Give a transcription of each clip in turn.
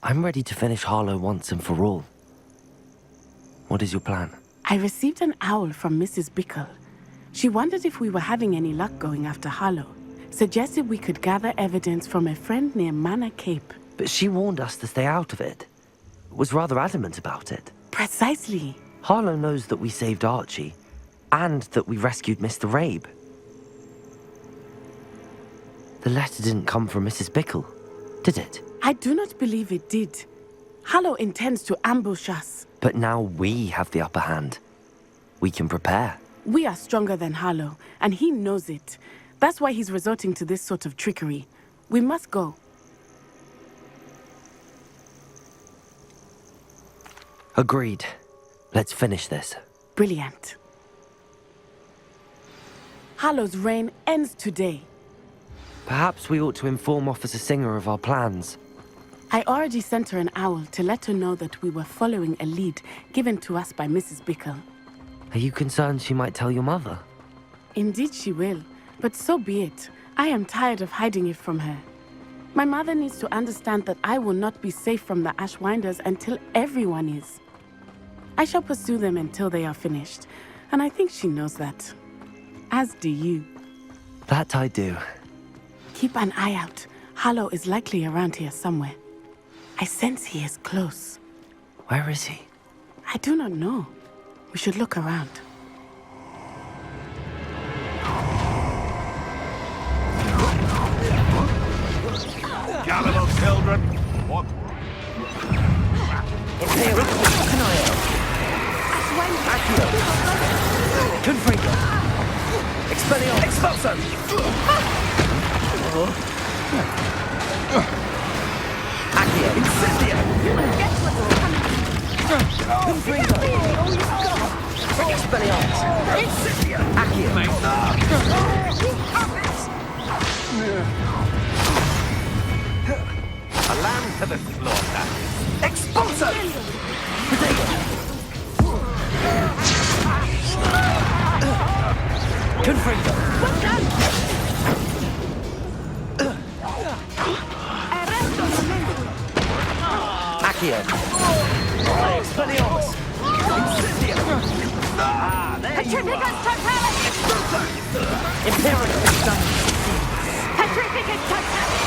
I'm ready to finish Harlow once and for all. What is your plan? I received an owl from Mrs. Bickle. She wondered if we were having any luck going after Harlow. Suggested we could gather evidence from a friend near Manor Cape. But she warned us to stay out of it. Was rather adamant about it. Precisely. Harlow knows that we saved Archie, and that we rescued Mr. Rabe. The letter didn't come from Mrs. Bickle, did it? I do not believe it did. Harlow intends to ambush us. But now we have the upper hand. We can prepare. We are stronger than Harlow, and he knows it. That's why he's resorting to this sort of trickery. We must go. Agreed. Let's finish this. Brilliant. Harlow's reign ends today. Perhaps we ought to inform Officer Singer of our plans. I already sent her an owl to let her know that we were following a lead given to us by Mrs. Bickle. Are you concerned she might tell your mother? Indeed she will, but so be it. I am tired of hiding it from her. My mother needs to understand that I will not be safe from the Ashwinders until everyone is. I shall pursue them until they are finished, and I think she knows that. As do you. That I do. Keep an eye out. Harlow is likely around here somewhere. I sense he is close. Where is he? I do not know. We should look around. Cannibal children! What? Imperial! Canaio! Accio! Confringo! Expelliarmus! Expulso! Accio! Incendio! Confringo! Expelliarmus! Incendio! Accio! A lamb to the slaughter! Expulso! Protego! Confringo! Accio! Expelliarmus! Incendio! Ah, there you are! Imperial! Petrificus totalis!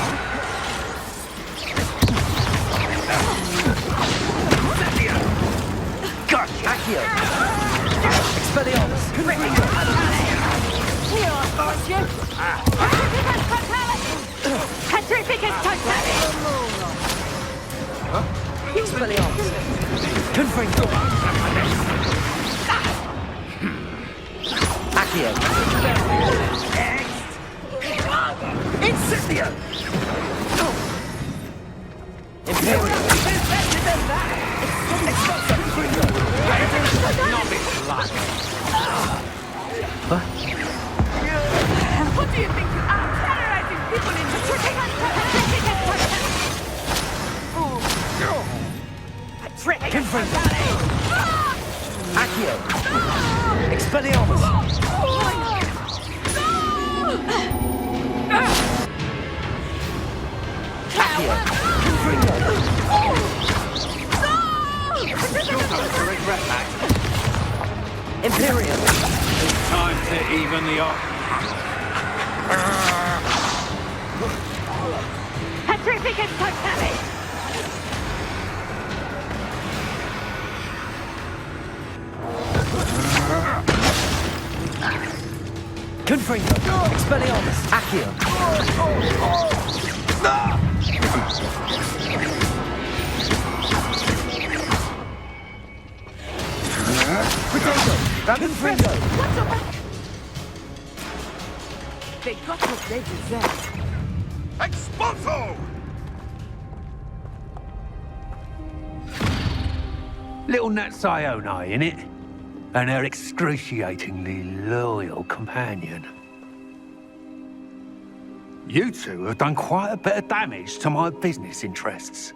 Gotcha! Accio! Expelliarmus! Confringo! Petrificus totalis! Petrificus totalis! Expelliarmus! Confringo! Accio! Incendio! Imperial! Expulso! Confringo! Not this luck! What? What do you think you are? Terrorizing people in Petrificus totalis! Confringo! Accio! Expelliarmus! Accio! Confringo! You're going to regret that. Imperial! It's time to even the odds. Petrificus totalis! Confringo! Expelliarmus! Accio! Protego! Confringo! They got what they deserve. Expulso! Little Nat Sione, innit? And her excruciatingly loyal companion. You two have done quite a bit of damage to my business interests.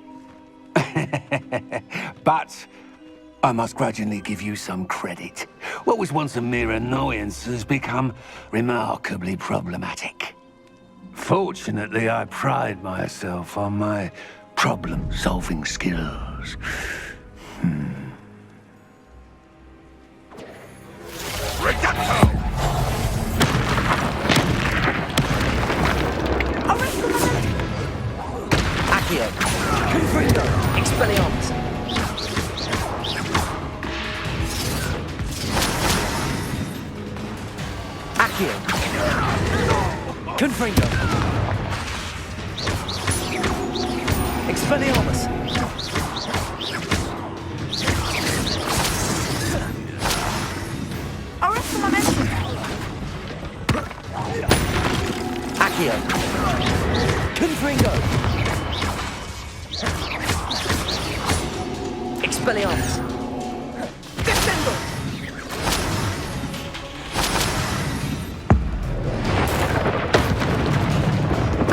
But I must grudgingly give you some credit. What was once a mere annoyance has become remarkably problematic. Fortunately, I pride myself on my problem-solving skills. Accio. Confringo. Expelliarmus. Accio. Confringo. Expelliarmus. Arrest momentum. Accio. Confringo. Expelliarmus. Descendo.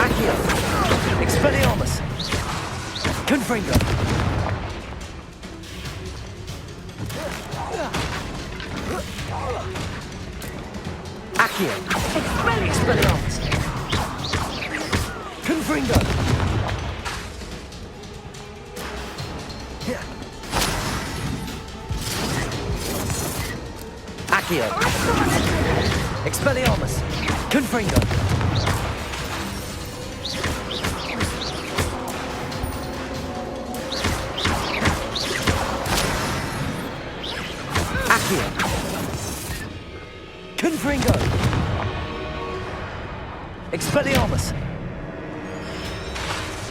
Accio. Expelliarmus. Confringo. Accio. Expelliarmus. Confringo. Accio. Expelliarmus. Confringo. Accio. Confringo. Expelliarmus.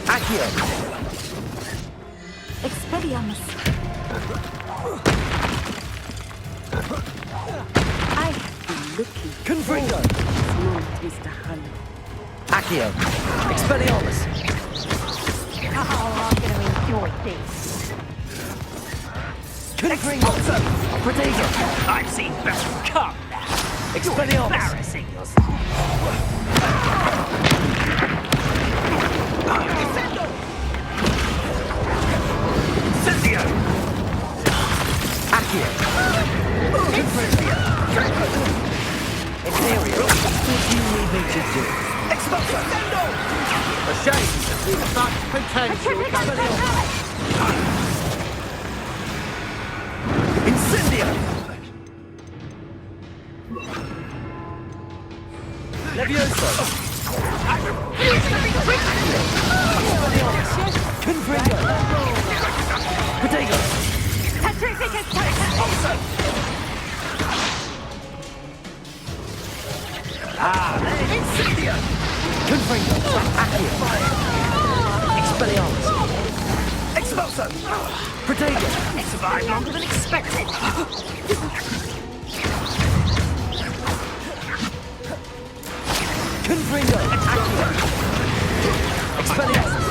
Accio. Expelliarmus. I have been looking Confringo. for this moment, Mr. Harlow. Accio. Expelliarmus. Oh, I'm going to enjoy this. Confringo. Protego. I've seen better come now. Expelliarmus. Embarrassing yourself. Incendio! Accio. Confringo. Imperial. What do you need me to do? Expulso! A shame to see such potential. Incendio. Levioso. Confringo. Protego. Incendio! Confringo. Accio. Expelliarmus. Expulso! Protego. It survived longer than expected. Confringo. Accio. Expelliarmus.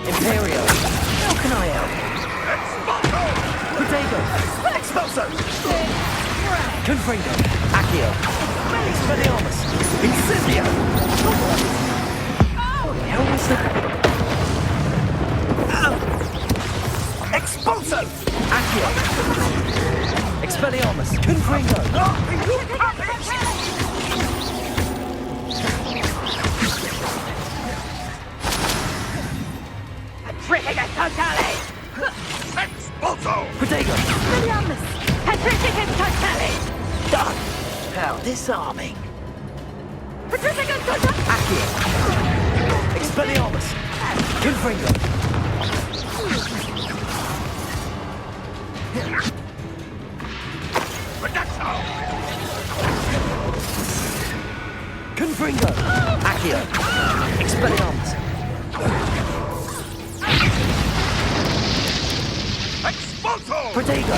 Imperio. How can I help? Protego. Expulso! Confringo. Accio. Expelliarmus. Incendio. How was that? Expulso! Accio. Expelliarmus. Confringo. Petrificus totale! Expulso! Protego. Expelliarmus! Petrificus totale! Done. How disarming. Petrificus totale! Accio. Expelliarmus. Confringo. Confringo. Accio. Expelliarmus. Expulso! Protego.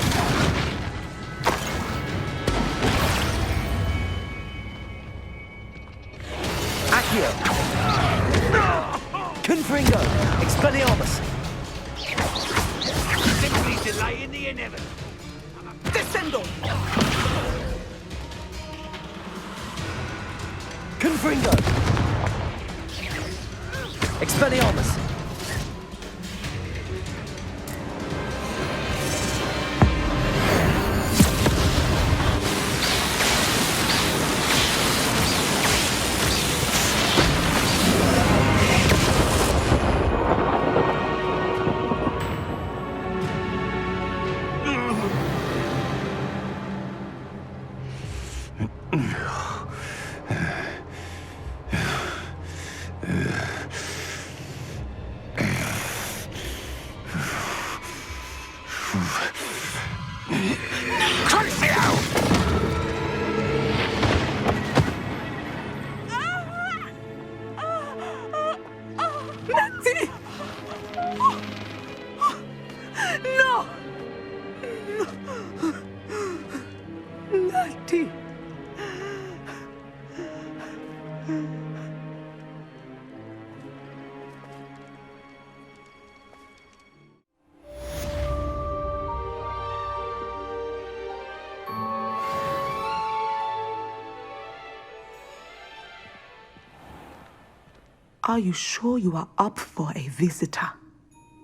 Accio. Confringo. Expelliarmus. Simply delaying the inevitable. Descendo! Confringo. Expelliarmus. Natty! No! Natty! Are you sure you are up for a visitor?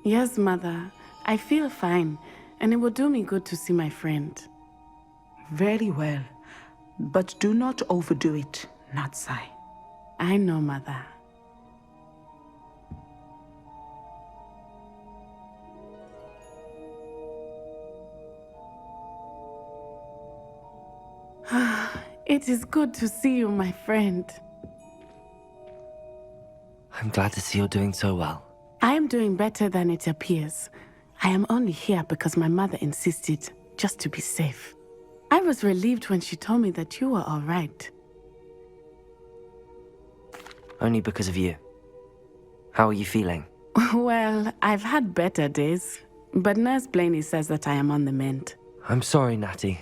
Yes, Mother. I feel fine, and it will do me good to see my friend. Very well. But do not overdo it, Natsai. I know, Mother. It is good to see you, my friend. I'm glad to see you're doing so well. I am doing better than it appears. I am only here because my mother insisted, just to be safe. I was relieved when she told me that you were all right. Only because of you. How are you feeling? Well, I've had better days, but Nurse Blaney says that I am on the mend. I'm sorry, Natty.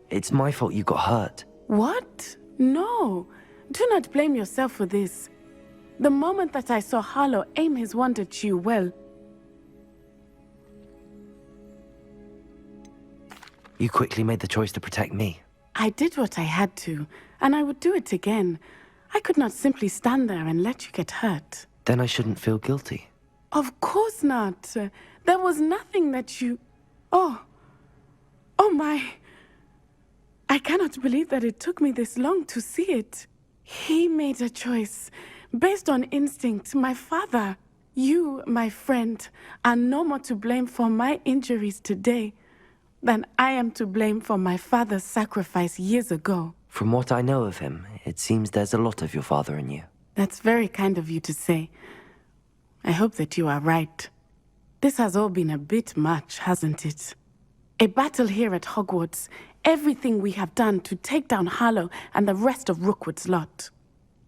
It's my fault you got hurt. What? No. Do not blame yourself for this. The moment that I saw Harlow aim his wand at you, well... You quickly made the choice to protect me. I did what I had to, and I would do it again. I could not simply stand there and let you get hurt. Then I shouldn't feel guilty. Of course not. There was nothing that you... Oh my... I cannot believe that it took me this long to see it. He made a choice. Based on instinct, my father, you, my friend, are no more to blame for my injuries today than I am to blame for my father's sacrifice years ago. From what I know of him, it seems there's a lot of your father in you. That's very kind of you to say. I hope that you are right. This has all been a bit much, hasn't it? A battle here at Hogwarts, everything we have done to take down Harlow and the rest of Rookwood's lot.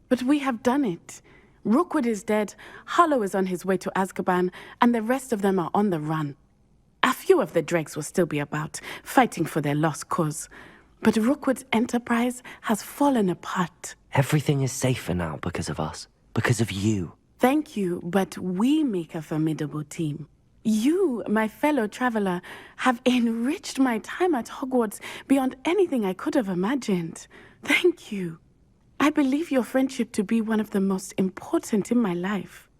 But we have done it. Rookwood is dead, Harlow is on his way to Azkaban, and the rest of them are on the run. A few of the dregs will still be about, fighting for their lost cause. But Rookwood's enterprise has fallen apart. Everything is safer now because of us. Because of you. Thank you, but we make a formidable team. You, my fellow traveler, have enriched my time at Hogwarts beyond anything I could have imagined. Thank you. I believe your friendship to be one of the most important in my life.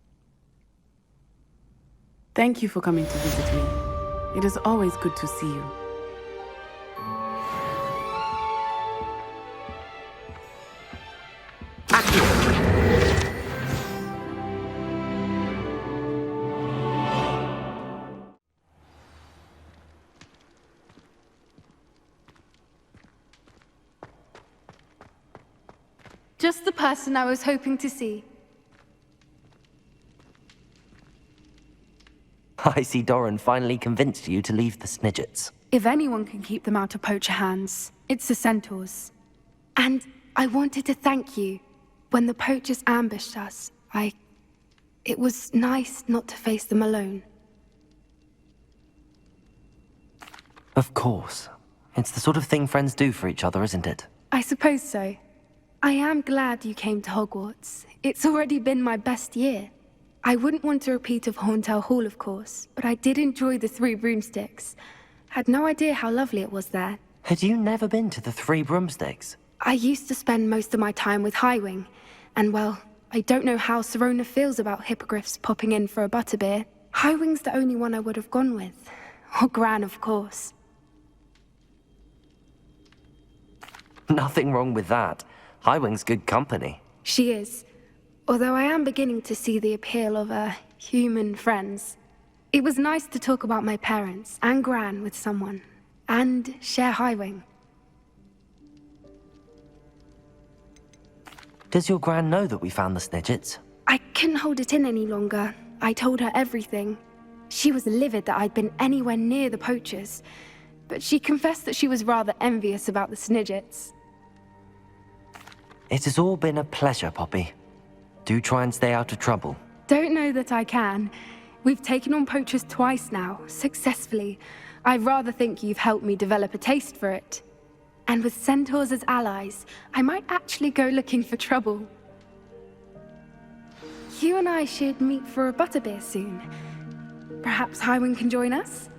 Thank you for coming to visit me. It is always good to see you. Just the person I was hoping to see. I see Doran finally convinced you to leave the Snidgets. If anyone can keep them out of poacher hands, it's the centaurs. And I wanted to thank you. When the poachers ambushed us, it was nice not to face them alone. Of course. It's the sort of thing friends do for each other, isn't it? I suppose so. I am glad you came to Hogwarts. It's already been my best year. I wouldn't want a repeat of Horntail Hall, of course, but I did enjoy the Three Broomsticks. Had no idea how lovely it was there. Had you never been to the Three Broomsticks? I used to spend most of my time with Highwing, and well, I don't know how Serona feels about hippogriffs popping in for a butterbeer. Highwing's the only one I would have gone with. Or Gran, of course. Nothing wrong with that. Highwing's good company. She is. Although I am beginning to see the appeal of, human friends. It was nice to talk about my parents and Gran with someone. And share Highwing. Does your gran know that we found the snidgets? I couldn't hold it in any longer. I told her everything. She was livid that I'd been anywhere near the poachers, but she confessed that she was rather envious about the snidgets. It has all been a pleasure, Poppy. Do try and stay out of trouble. Don't know that I can. We've taken on poachers twice now, successfully. I rather think you've helped me develop a taste for it. And with centaurs as allies, I might actually go looking for trouble. You and I should meet for a butterbeer soon. Perhaps Highwind can join us?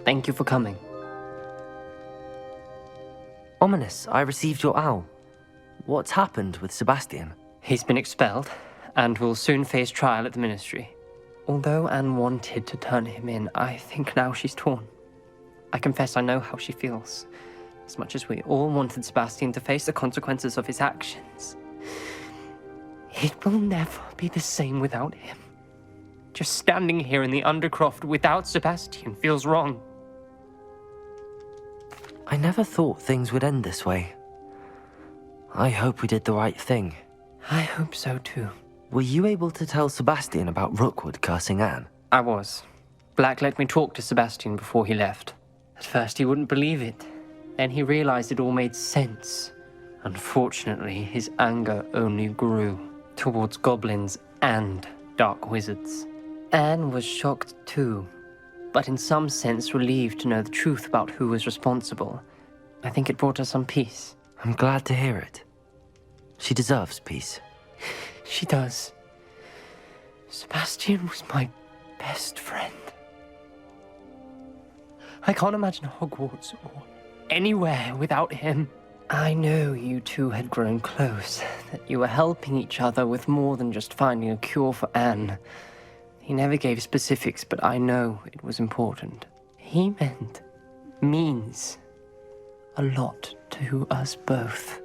Thank you for coming. Ominous, I received your owl. What's happened with Sebastian? He's been expelled, and will soon face trial at the Ministry. Although Anne wanted to turn him in, I think now she's torn. I confess I know how she feels. As much as we all wanted Sebastian to face the consequences of his actions. It will never be the same without him. Just standing here in the Undercroft without Sebastian feels wrong. I never thought things would end this way. I hope we did the right thing. I hope so too. Were you able to tell Sebastian about Rookwood cursing Anne? I was. Black let me talk to Sebastian before he left. At first he wouldn't believe it. Then he realized it all made sense. Unfortunately, his anger only grew towards goblins and dark wizards. Anne was shocked too, but in some sense relieved to know the truth about who was responsible. I think it brought her some peace. I'm glad to hear it. She deserves peace. She does. Sebastian was my best friend. I can't imagine Hogwarts or anywhere without him. I know you two had grown close, that you were helping each other with more than just finding a cure for Anne. He never gave specifics, but I know it was important. He means a lot to us both.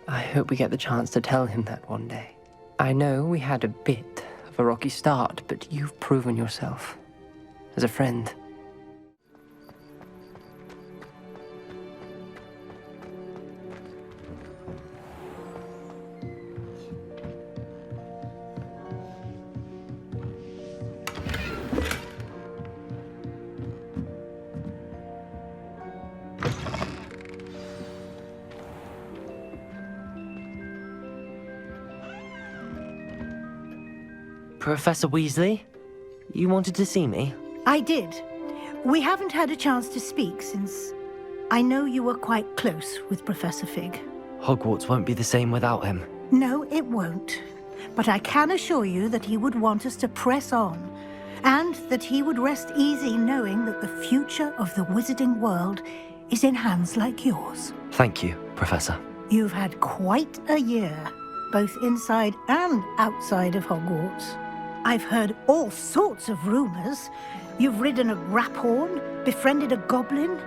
I hope we get the chance to tell him that one day. I know we had a bit of a rocky start, but you've proven yourself as a friend. Professor Weasley? You wanted to see me? I did. We haven't had a chance to speak since I know you were quite close with Professor Fig. Hogwarts won't be the same without him. No, it won't. But I can assure you that he would want us to press on, and that he would rest easy knowing that the future of the wizarding world is in hands like yours. Thank you, Professor. You've had quite a year, both inside and outside of Hogwarts. I've heard all sorts of rumors. You've ridden a graphorn, befriended a goblin,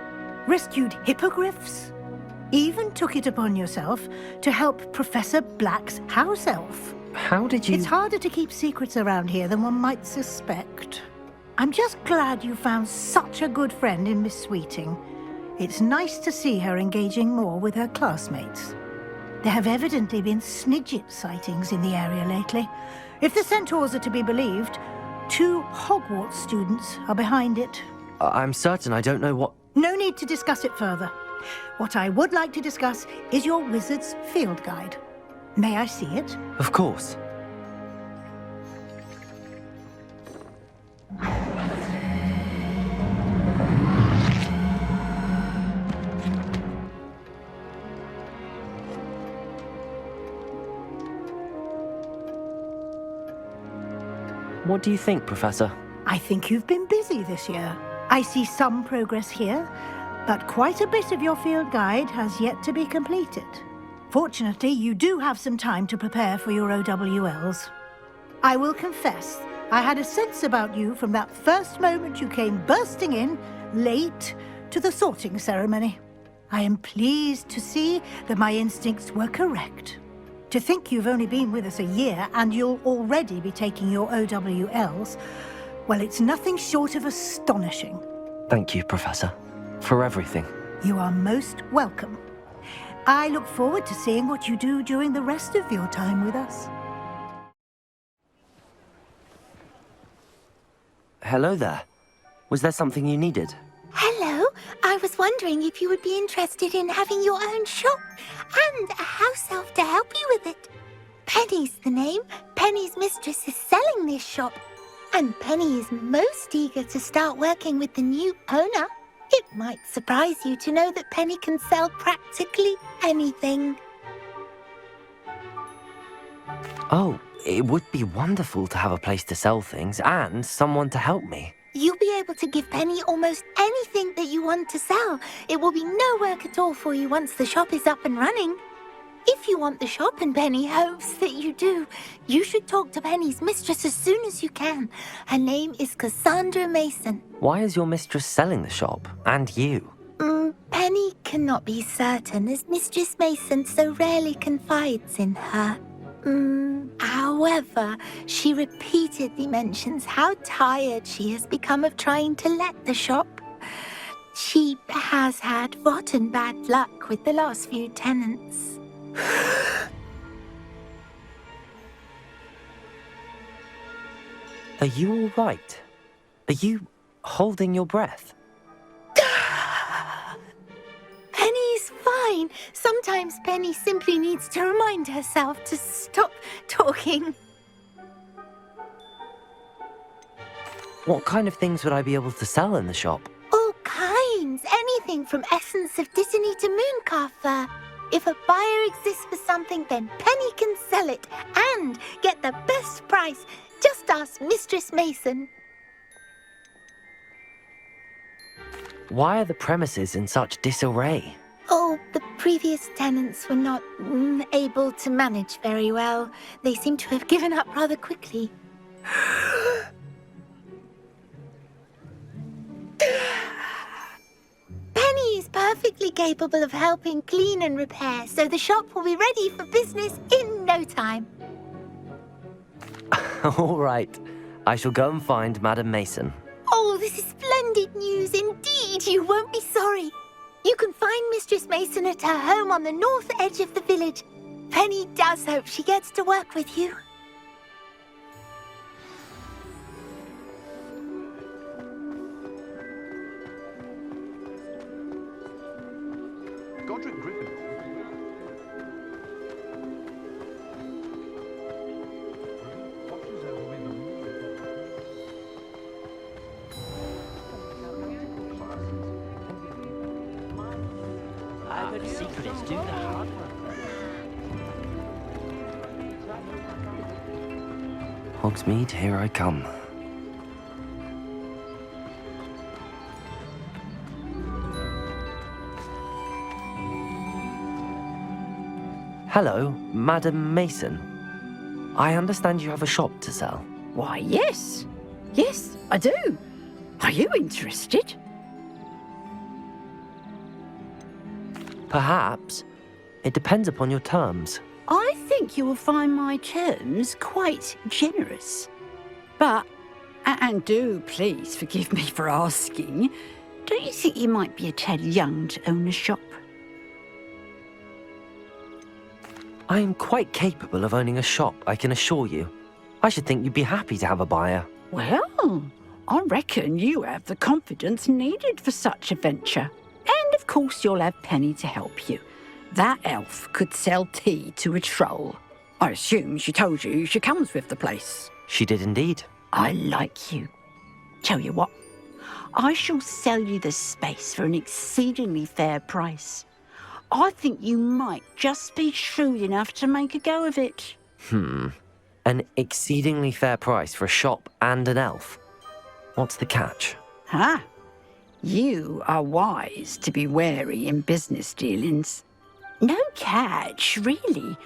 rescued hippogriffs, even took it upon yourself to help Professor Black's house elf. How did you... It's harder to keep secrets around here than one might suspect. I'm just glad you found such a good friend in Miss Sweeting. It's nice to see her engaging more with her classmates. There have evidently been snidget sightings in the area lately. If the centaurs are to be believed, 2 Hogwarts students are behind it. I'm certain I don't know what... No need to discuss it further. What I would like to discuss is your wizard's field guide. May I see it? Of course. What do you think, Professor? I think you've been busy this year. I see some progress here, but quite a bit of your field guide has yet to be completed. Fortunately, you do have some time to prepare for your OWLs. I will confess, I had a sense about you from that first moment you came bursting in, late, to the sorting ceremony. I am pleased to see that my instincts were correct. To think you've only been with us a year and you'll already be taking your OWLs, well, it's nothing short of astonishing. Thank you, Professor, for everything. You are most welcome. I look forward to seeing what you do during the rest of your time with us. Hello there. Was there something you needed? Hello. I was wondering if you would be interested in having your own shop and a house elf to help you with it. Penny's the name. Penny's mistress is selling this shop. And Penny is most eager to start working with the new owner. It might surprise you to know that Penny can sell practically anything. Oh, it would be wonderful to have a place to sell things and someone to help me. You'll be able to give Penny almost anything that you want to sell. It will be no work at all for you once the shop is up and running. If you want the shop and Penny hopes that you do, you should talk to Penny's mistress as soon as you can. Her name is Cassandra Mason. Why is your mistress selling the shop? And you? Penny cannot be certain, as Mistress Mason so rarely confides in her. However, she repeatedly mentions how tired she has become of trying to let the shop. She has had rotten bad luck with the last few tenants. Are you all right? Are you holding your breath? Penny's fine. Sometimes Penny simply needs to remind herself to stop talking. What kind of things would I be able to sell in the shop? All kinds. Anything from essence of Disney to Mooncalf fur. If a buyer exists for something, then Penny can sell it and get the best price. Just ask Mistress Mason. Why are the premises in such disarray? Oh, the previous tenants were not able to manage very well. They seem to have given up rather quickly. Penny is perfectly capable of helping clean and repair, so the shop will be ready for business in no time. All right. I shall go and find Madam Mason. Oh, this is splendid news indeed. You won't be sorry. You can find Mistress Mason at her home on the north edge of the village. Penny does hope she gets to work with you. Godric Griffin. I heard the secret is do the hard work. Hogsmeade, here I come. Hello, Madam Mason. I understand you have a shop to sell. Why, yes. Yes, I do. Are you interested? Perhaps. It depends upon your terms. I think you will find my terms quite generous. But, and do please forgive me for asking, don't you think you might be a tad young to own a shop? I am quite capable of owning a shop, I can assure you. I should think you'd be happy to have a buyer. Well, I reckon you have the confidence needed for such a venture. And of course you'll have Penny to help you. That elf could sell tea to a troll. I assume she told you she comes with the place. She did indeed. I like you. Tell you what, I shall sell you the space for an exceedingly fair price. I think you might just be shrewd enough to make a go of it. An exceedingly fair price for a shop and an elf. What's the catch? Ah, you are wise to be wary in business dealings. No catch, really.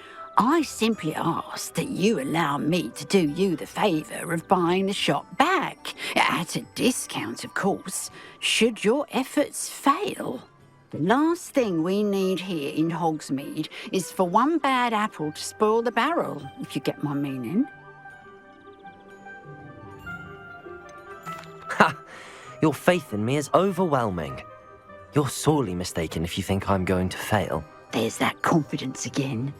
I simply ask that you allow me to do you the favour of buying the shop back, at a discount, of course, should your efforts fail. The last thing we need here in Hogsmeade is for one bad apple to spoil the barrel, if you get my meaning. Ha! Your faith in me is overwhelming. You're sorely mistaken if you think I'm going to fail. There's that confidence again.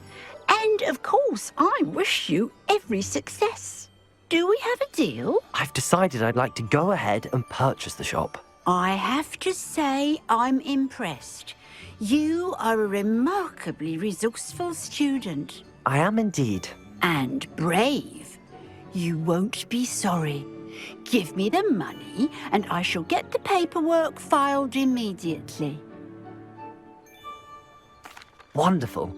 And, of course, I wish you every success. Do we have a deal? I've decided I'd like to go ahead and purchase the shop. I have to say I'm impressed. You are a remarkably resourceful student. I am indeed. And brave. You won't be sorry. Give me the money, and I shall get the paperwork filed immediately. Wonderful.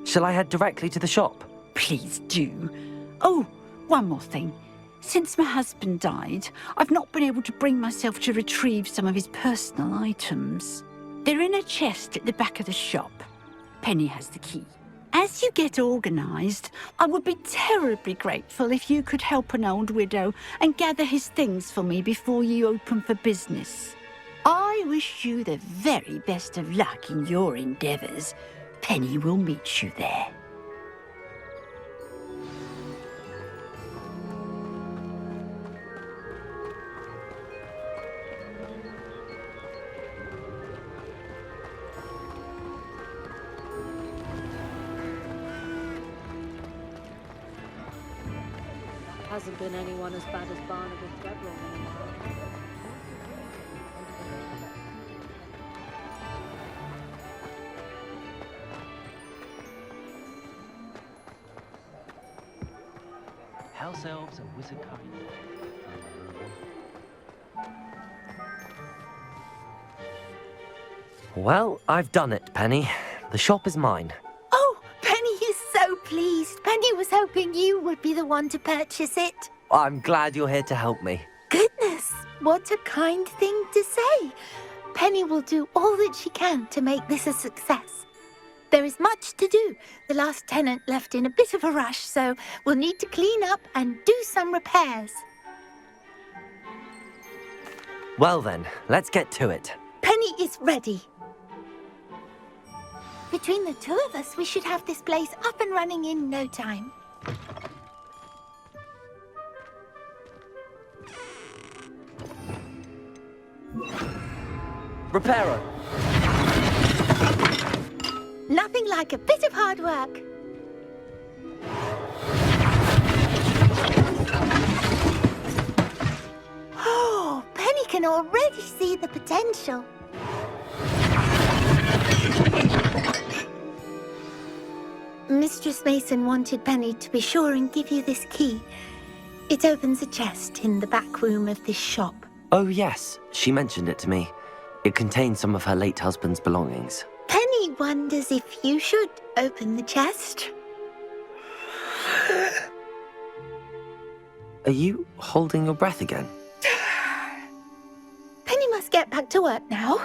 Shall I head directly to the shop? Please do. Oh, one more thing. Since my husband died, I've not been able to bring myself to retrieve some of his personal items. They're in a chest at the back of the shop. Penny has the key. As you get organised, I would be terribly grateful if you could help an old widow and gather his things for me before you open for business. I wish you the very best of luck in your endeavours. Penny will meet you there. Hasn't been anyone as bad as Barnabas Threadroll in a while. House elves and wizard kind. Well, I've done it, Penny. The shop is mine. Oh, Penny is so pleased. Penny was hoping you would be the one to purchase it. I'm glad you're here to help me. Goodness, what a kind thing to say. Penny will do all that she can to make this a success. There is much to do. The last tenant left in a bit of a rush, so we'll need to clean up and do some repairs. Well then, let's get to it. Penny is ready. Between the two of us, we should have this place up and running in no time. Reparo. Nothing like a bit of hard work. Oh, Penny can already see the potential. Mistress Mason wanted Penny to be sure and give you this key. It opens a chest in the back room of this shop. Oh yes, she mentioned it to me. It contains some of her late husband's belongings. Penny wonders if you should open the chest. Are you holding your breath again? Penny must get back to work now.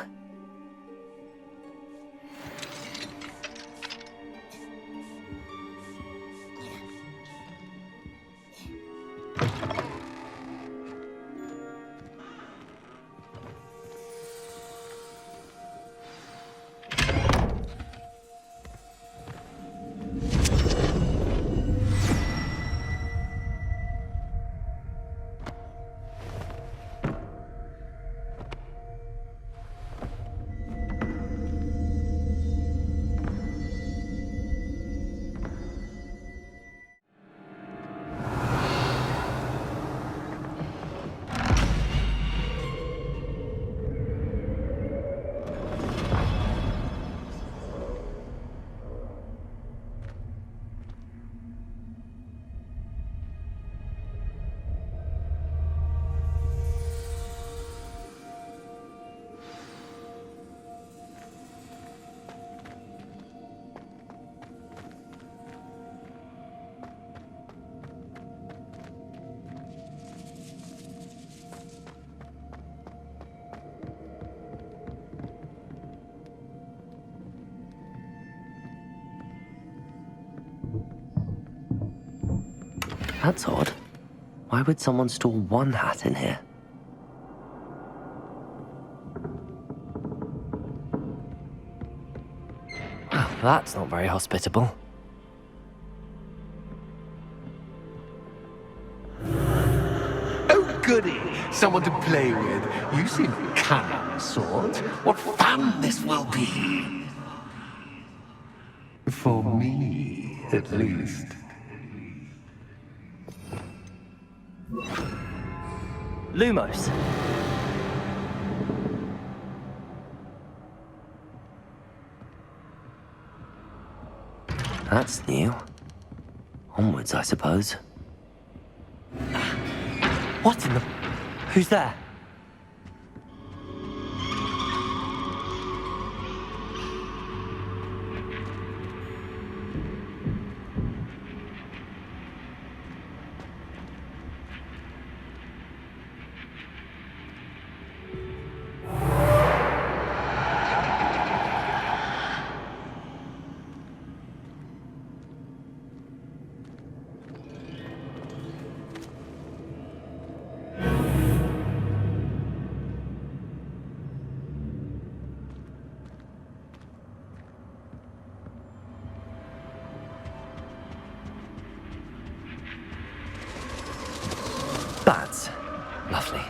That's odd. Why would someone store one hat in here? Well, that's not very hospitable. Oh, goody! Someone to play with. You seem cunning, sort. What fun this will be! For me, at least. Lumos. That's new. Onwards, I suppose. What in the... Who's there? Bats. Lovely.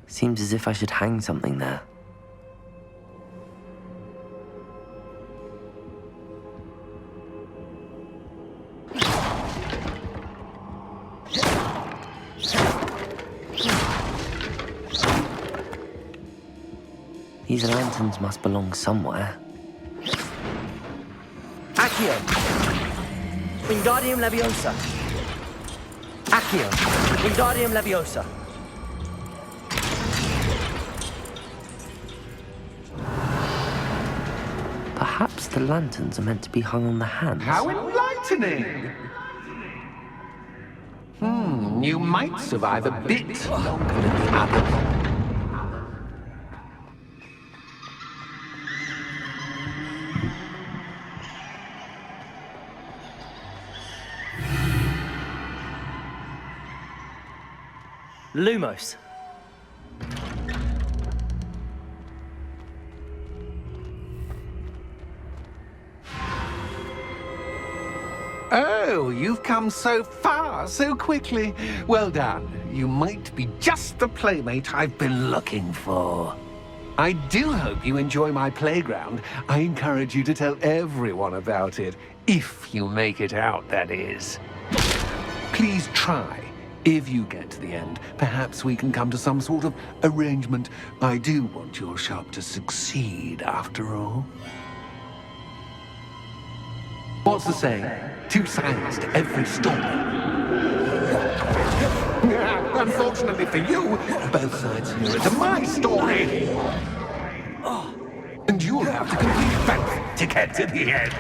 Seems as if I should hang something there. These lanterns must belong somewhere. Accio. Wingardium Leviosa. Accio. Wingardium Leviosa. Perhaps the lanterns are meant to be hung on the hands. How enlightening! You might survive a bit longer than the others. Lumos. Oh, you've come so far, so quickly. Well done. You might be just the playmate I've been looking for. I do hope you enjoy my playground. I encourage you to tell everyone about it. If you make it out, that is. Please try. If you get to the end, perhaps we can come to some sort of arrangement. I do want your shop to succeed, after all. What's the saying? Two sides to every story. Unfortunately for you, both sides mirror to my story. And you'll have to complete both to get to the end.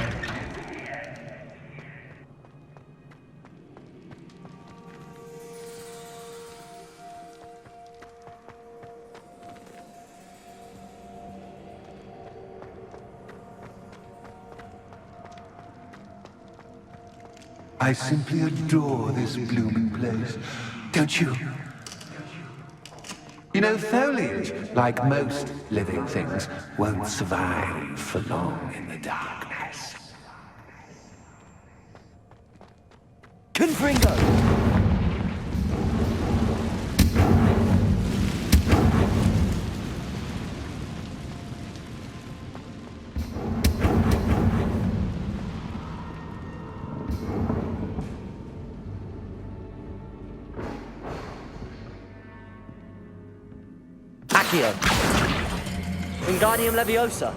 I simply adore this blooming place, don't you? You know, foliage, like most living things, won't survive for long in the darkness. Confringo! Accio. Wingardium Leviosa.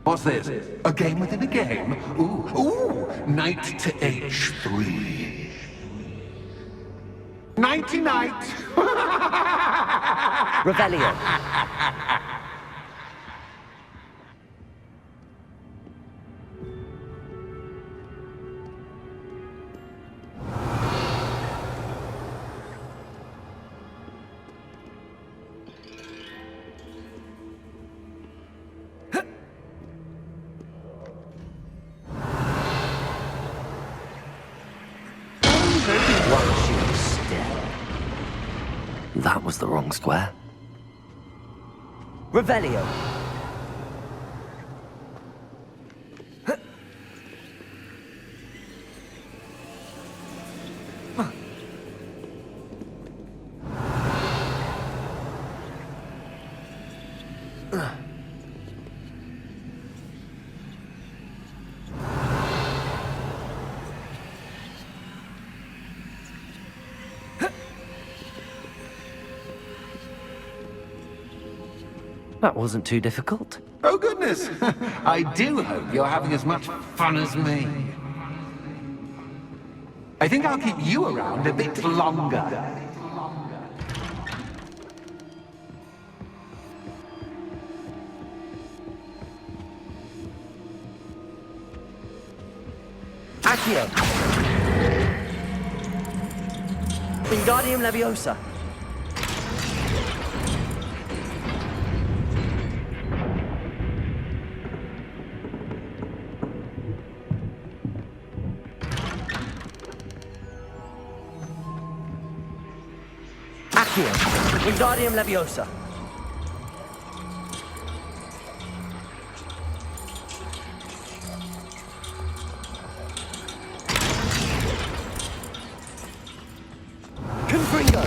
What's this? A game within a game? Ooh, knight to h3. Nighty-night! Revelio. That was the wrong square. Revelio. That wasn't too difficult. Oh, goodness! I do hope you're having as much fun as me. I think I'll keep you around a bit longer. Accio. Wingardium Leviosa. Accio. Wingardium Leviosa. Confringo.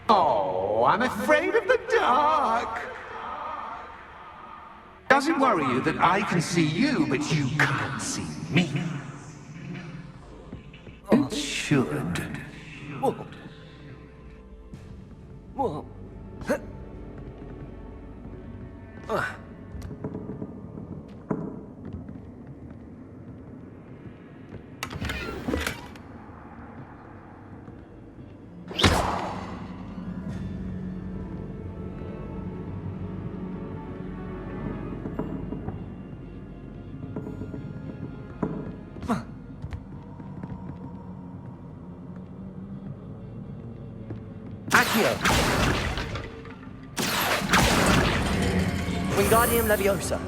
Oh, I'm afraid of the dark. Does it worry you that I can see you, but you can't see me? It should. Whoa. Whoa. Accio. Wingardium Leviosa.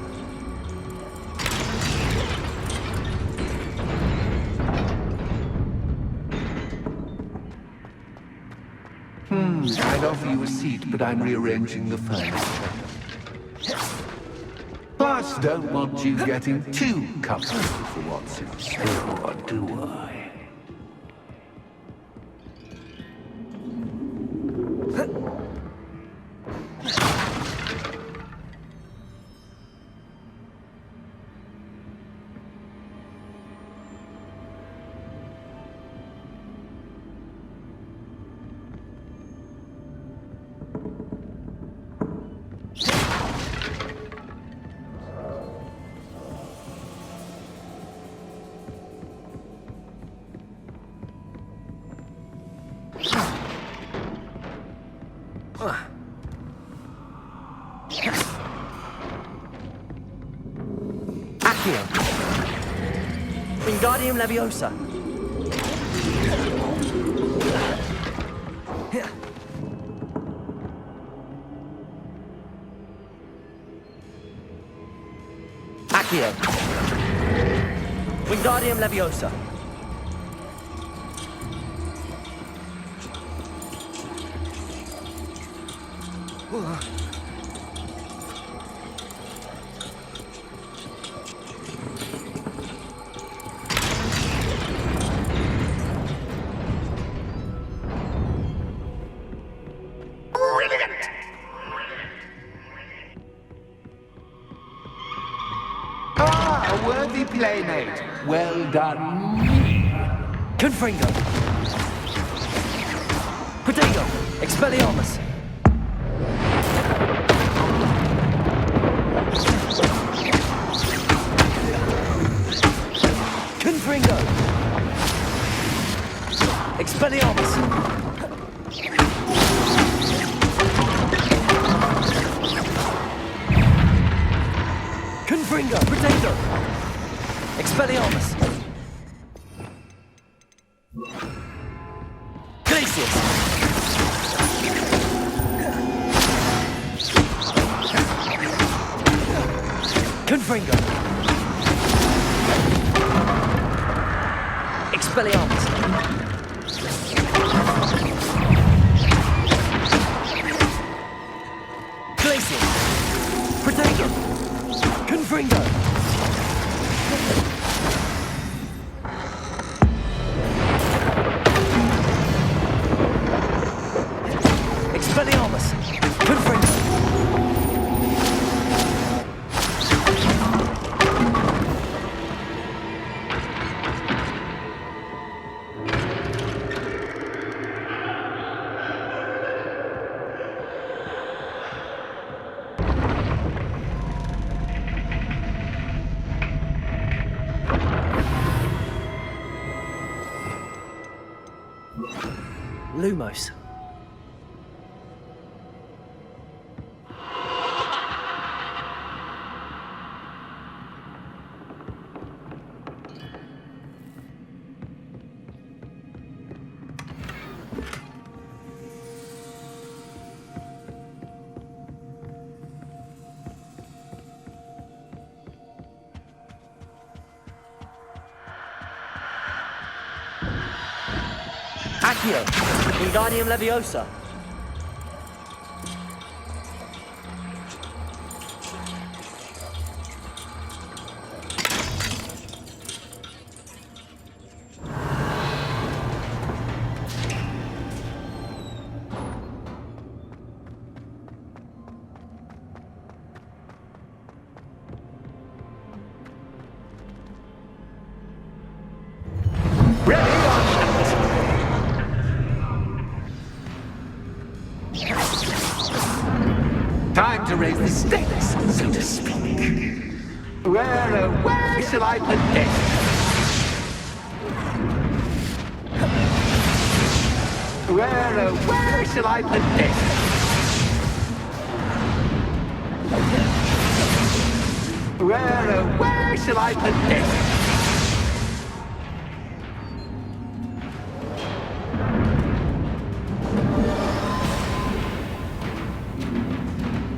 I'd offer you a seat, but I'm rearranging the furniture. Plus, don't want you getting too comfortable for what's in store, do I? Accio. Wingardium Leviosa. Accio. Wingardium Leviosa. Brilliant! Ah, a worthy playmate. Well done. Confringo. Protego. Expelliarmus. Confringo. Expelliarmus. Confringo. Protego. Expelliarmus. Glacius. Confringo. Expelliarmus. Glacius. Protego. Confringo. Expelliarmus. Confringo. Lumos. Accio. Wingardium Leviosa. Time to raise the stakes, so to speak. Where shall I put this? Where shall I put this? Where shall I put this?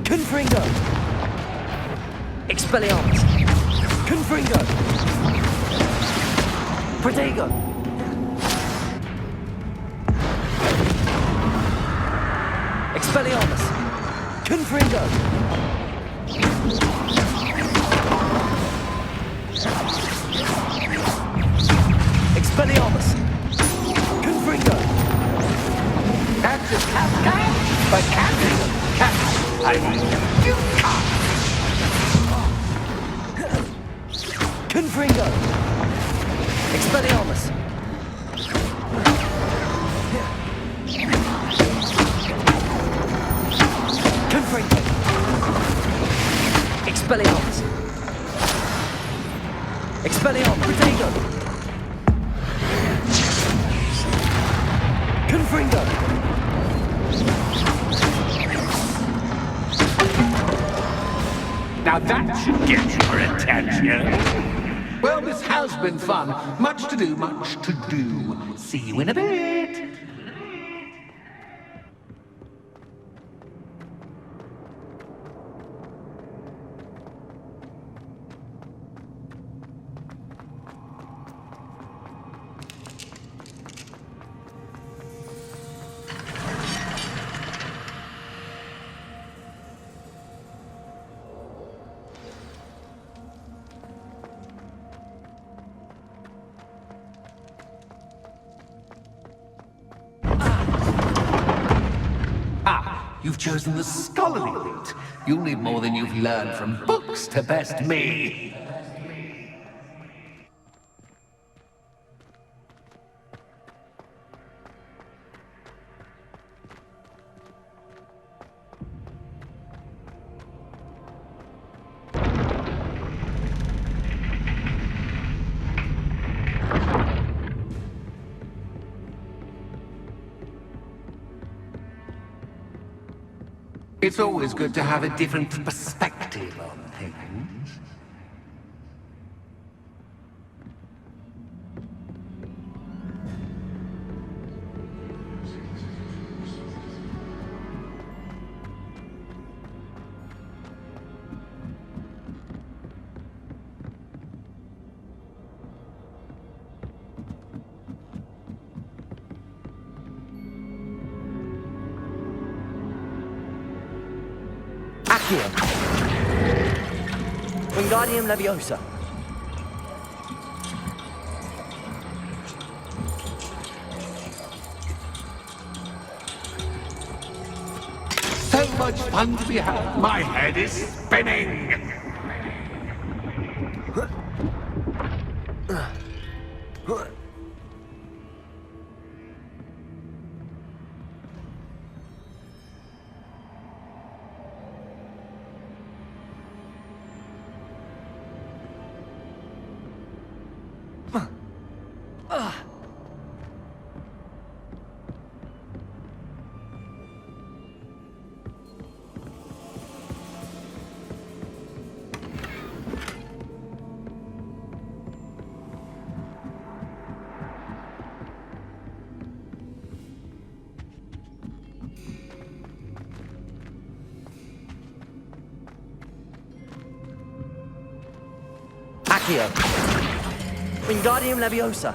Confringo. Expelliarmus. Confringo. Protego. Expelliarmus. Confringo. Expelliarmus. Confringo. That's a cat, but cat. I mean, you can't. Confringo. Expelliarmus. Confringo. Expelliarmus. Expelliarmus. Protego. Confringo. Now that should get your attention. Well, this has been fun. Much to do, much to do. See you in a bit. You've chosen the scholarly route. You'll need more than you've learned from books to best me. It's always good to have a different perspective on things. Accio. Wingardium Leviosa. So much fun to be had. My head is spinning. Accio. Wingardium Leviosa.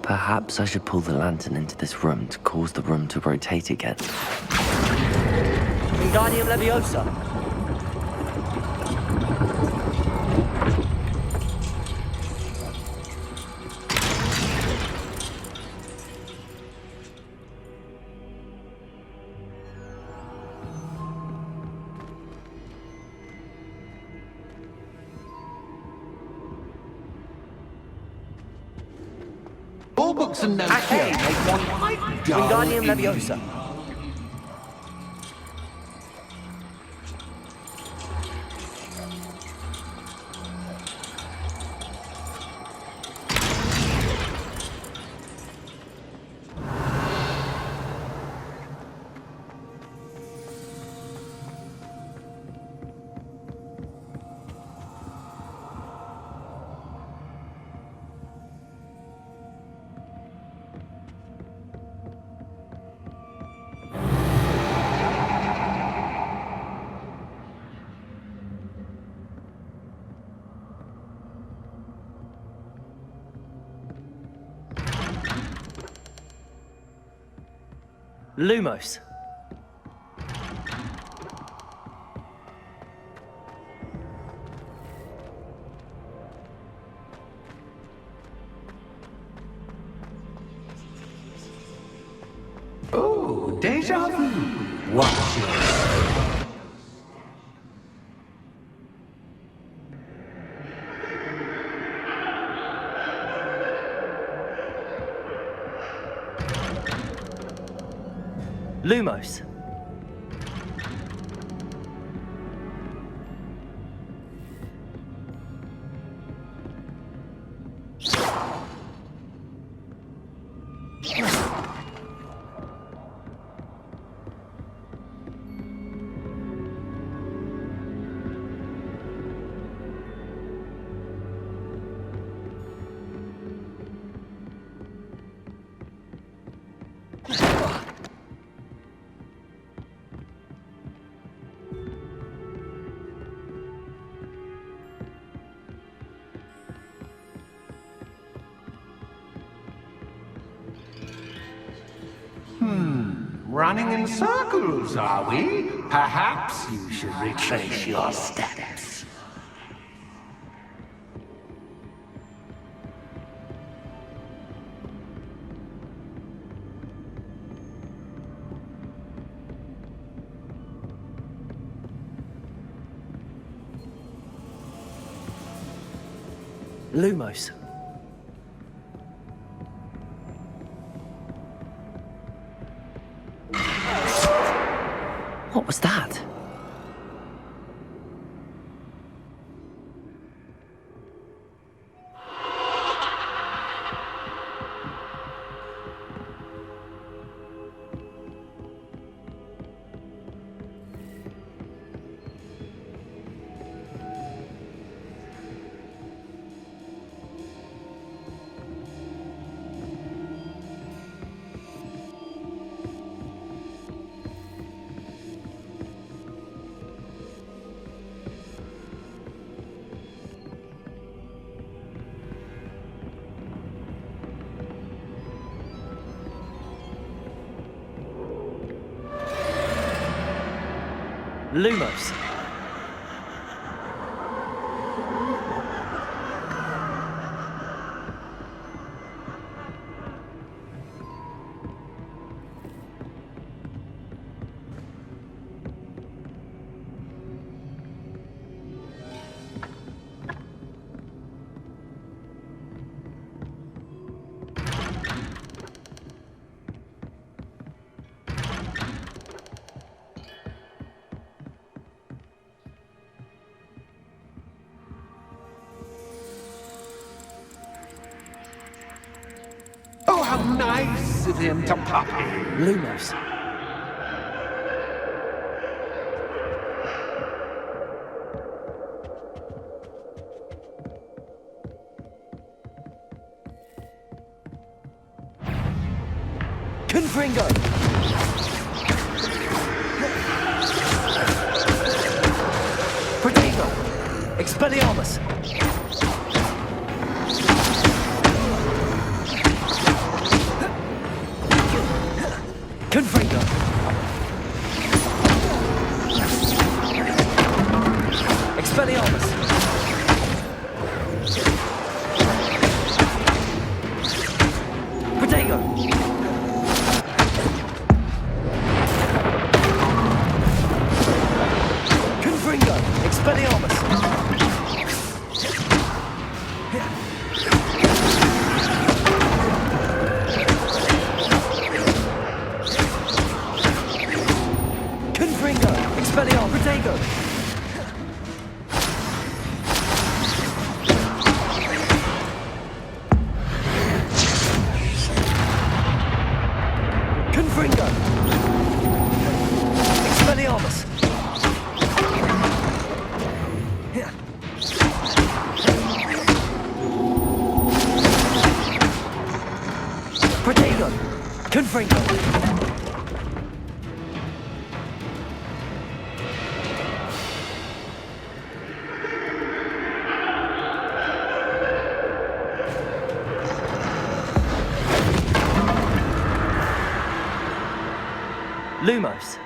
Perhaps I should pull the lantern into this room to cause the room to rotate again. Wingardium Leviosa. All books and notes Accio. make one quite dull Wingardium indeed. Leviosa. Lumos. Oh, deja vu. Watch it. Lumos. running in circles, are we? Perhaps you should retrace your steps. Lumos. What was that? Lumos. Oh, how nice of him to pop in. Lumos. Confringo. Protego. Expelliarmus. Confringo. Expelliarmus. Protego. Confringo. Expelliarmus. Confringo. Expelliarmus. Protego. Confringo. Expelliarmus. Protego. Confringo. Lumos.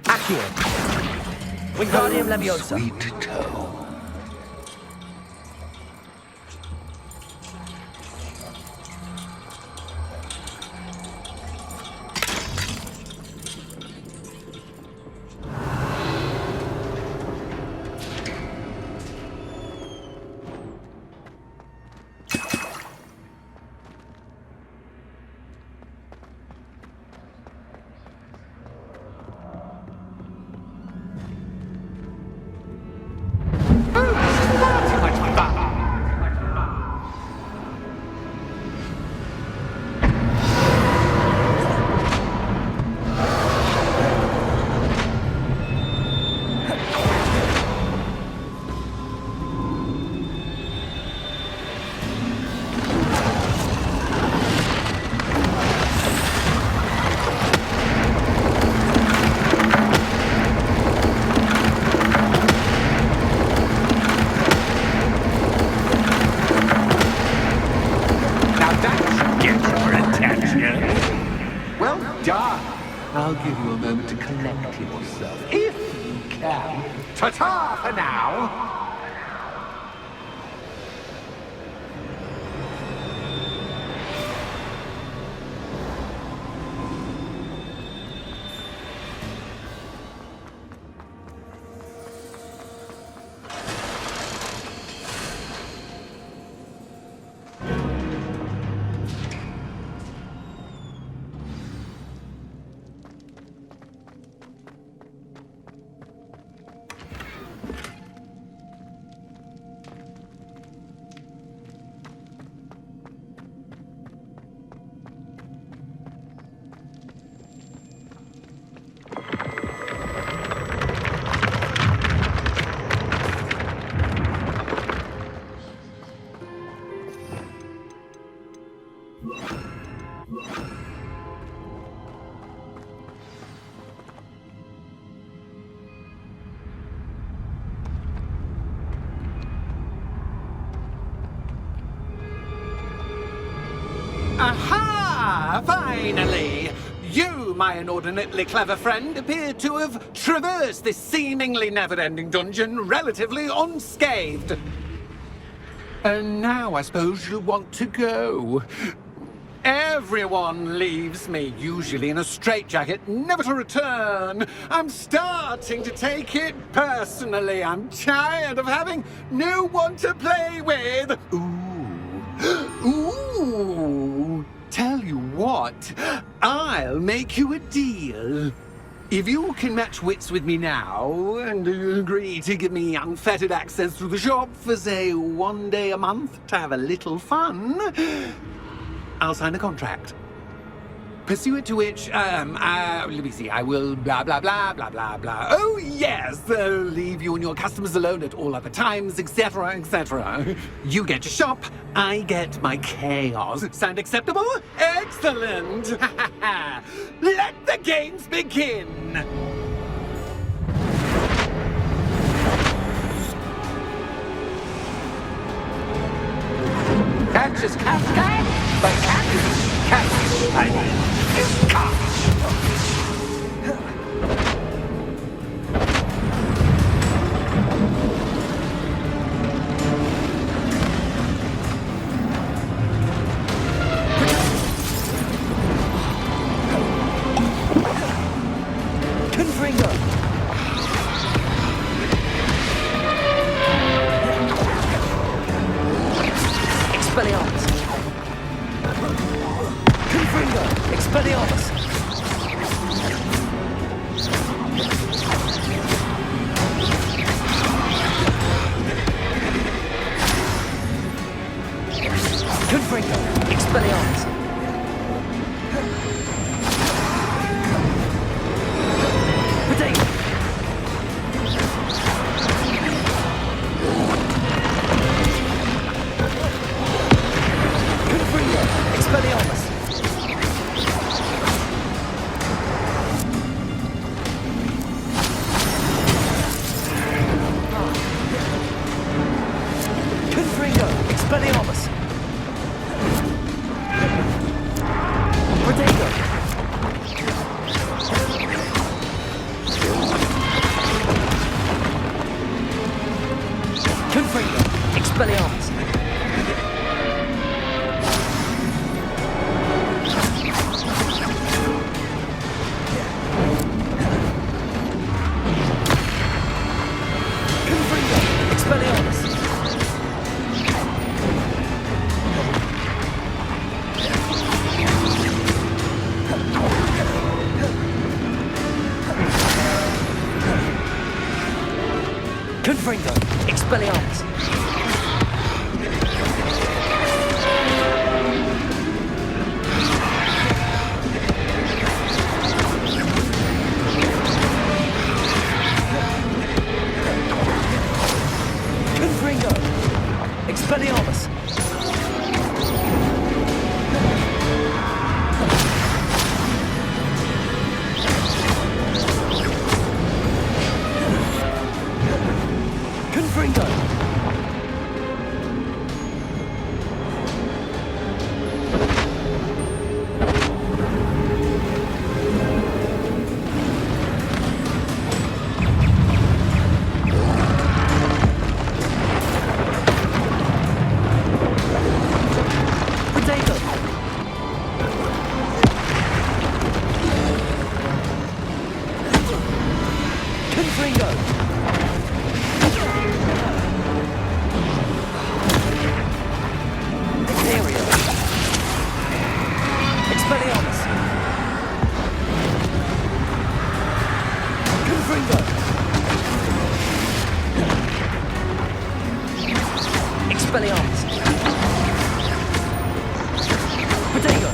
Accio. Wingardium Leviosa. Sweet toe. Ta-ta for now! Aha! Finally! You, my inordinately clever friend, appear to have traversed this seemingly never-ending dungeon relatively unscathed. And now I suppose you'll want to go. Everyone leaves me, usually in a straitjacket, never to return. I'm starting to take it personally. I'm tired of having no one to play with. Ooh. Tell you what, I'll make you a deal. If you can match wits with me now, and agree to give me unfettered access to the shop for, say, 1 day a month to have a little fun, I'll sign a contract. Pursuant to which, let me see, I will blah, blah, blah, blah, blah, blah. Oh, yes, leave you and your customers alone at all other times, etc., etc. You get your shop, I get my chaos. Sound acceptable? Excellent! Let the games begin! Catch as catch can, but catch as catch, I mean, is catch. Expelliarmus! Protego!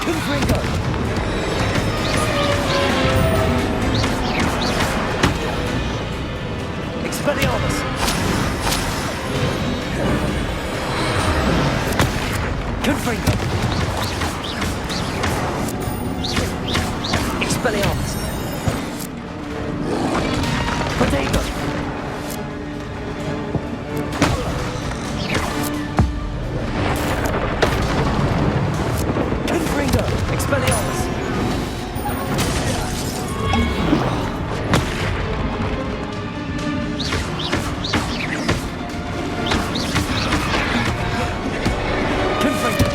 Confringo! Expelliarmus! Confringo! Expelliarmus! Protego! Confringo! Expelliarmus! Confringo!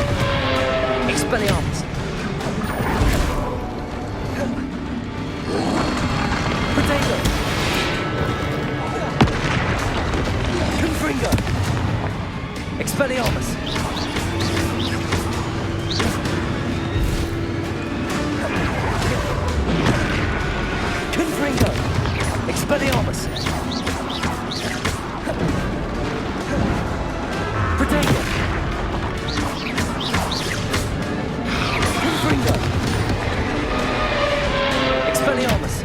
Expelliarmus! Protego! Confringo! Expelliarmus! Confringo! Expelliarmus! Protego! Confringo! Expelliarmus!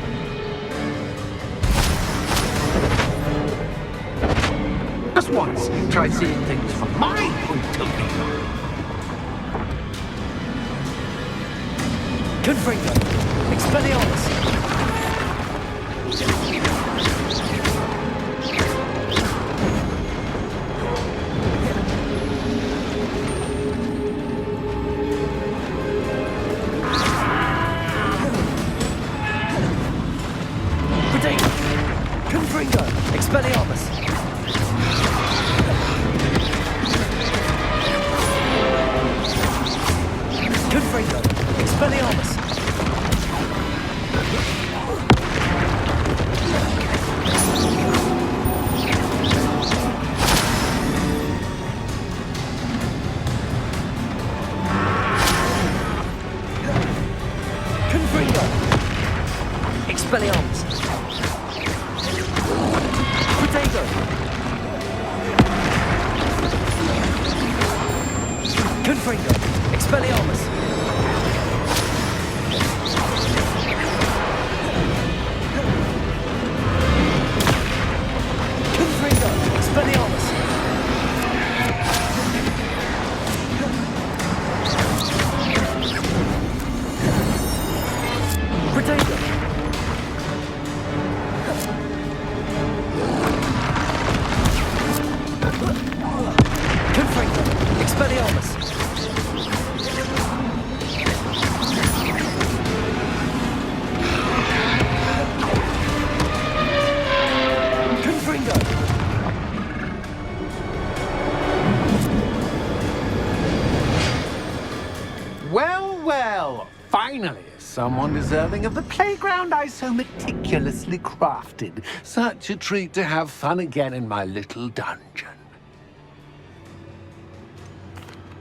Just once, try seeing things from my point of view. Confringo! Expelliarmus! Protego! Confringo! Expelliarmus! Confringo! Expelliarmus! Confringo! Expelliarmus! Protego! Confringo! Expelliarmus! Confringo! Expelliarmus! Protego! Confringo! Expelliarmus! Confringo! Well, well, finally, someone deserving of the playground I so meticulously crafted. Such a treat to have fun again in my little dungeon.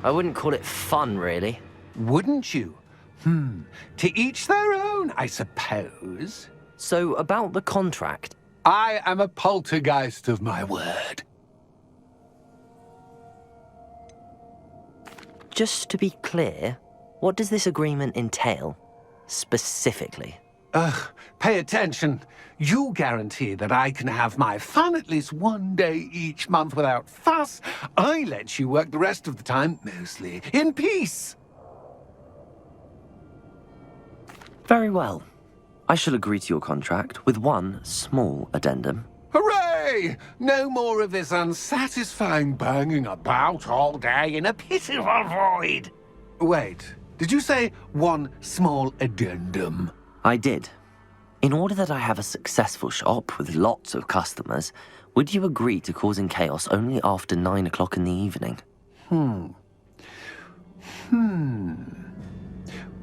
I wouldn't call it fun, really. Wouldn't you? To each their own, I suppose. So, about the contract. I am a poltergeist of my word. Just to be clear, what does this agreement entail? Specifically. Pay attention. You guarantee that I can have my fun at least one day each month without fuss. I let you work the rest of the time, mostly in peace. Very well. I shall agree to your contract with one small addendum. Hooray! No more of this unsatisfying banging about all day in a pitiful void. Wait, did you say one small addendum? I did. In order that I have a successful shop with lots of customers, would you agree to causing chaos only after 9 o'clock in the evening?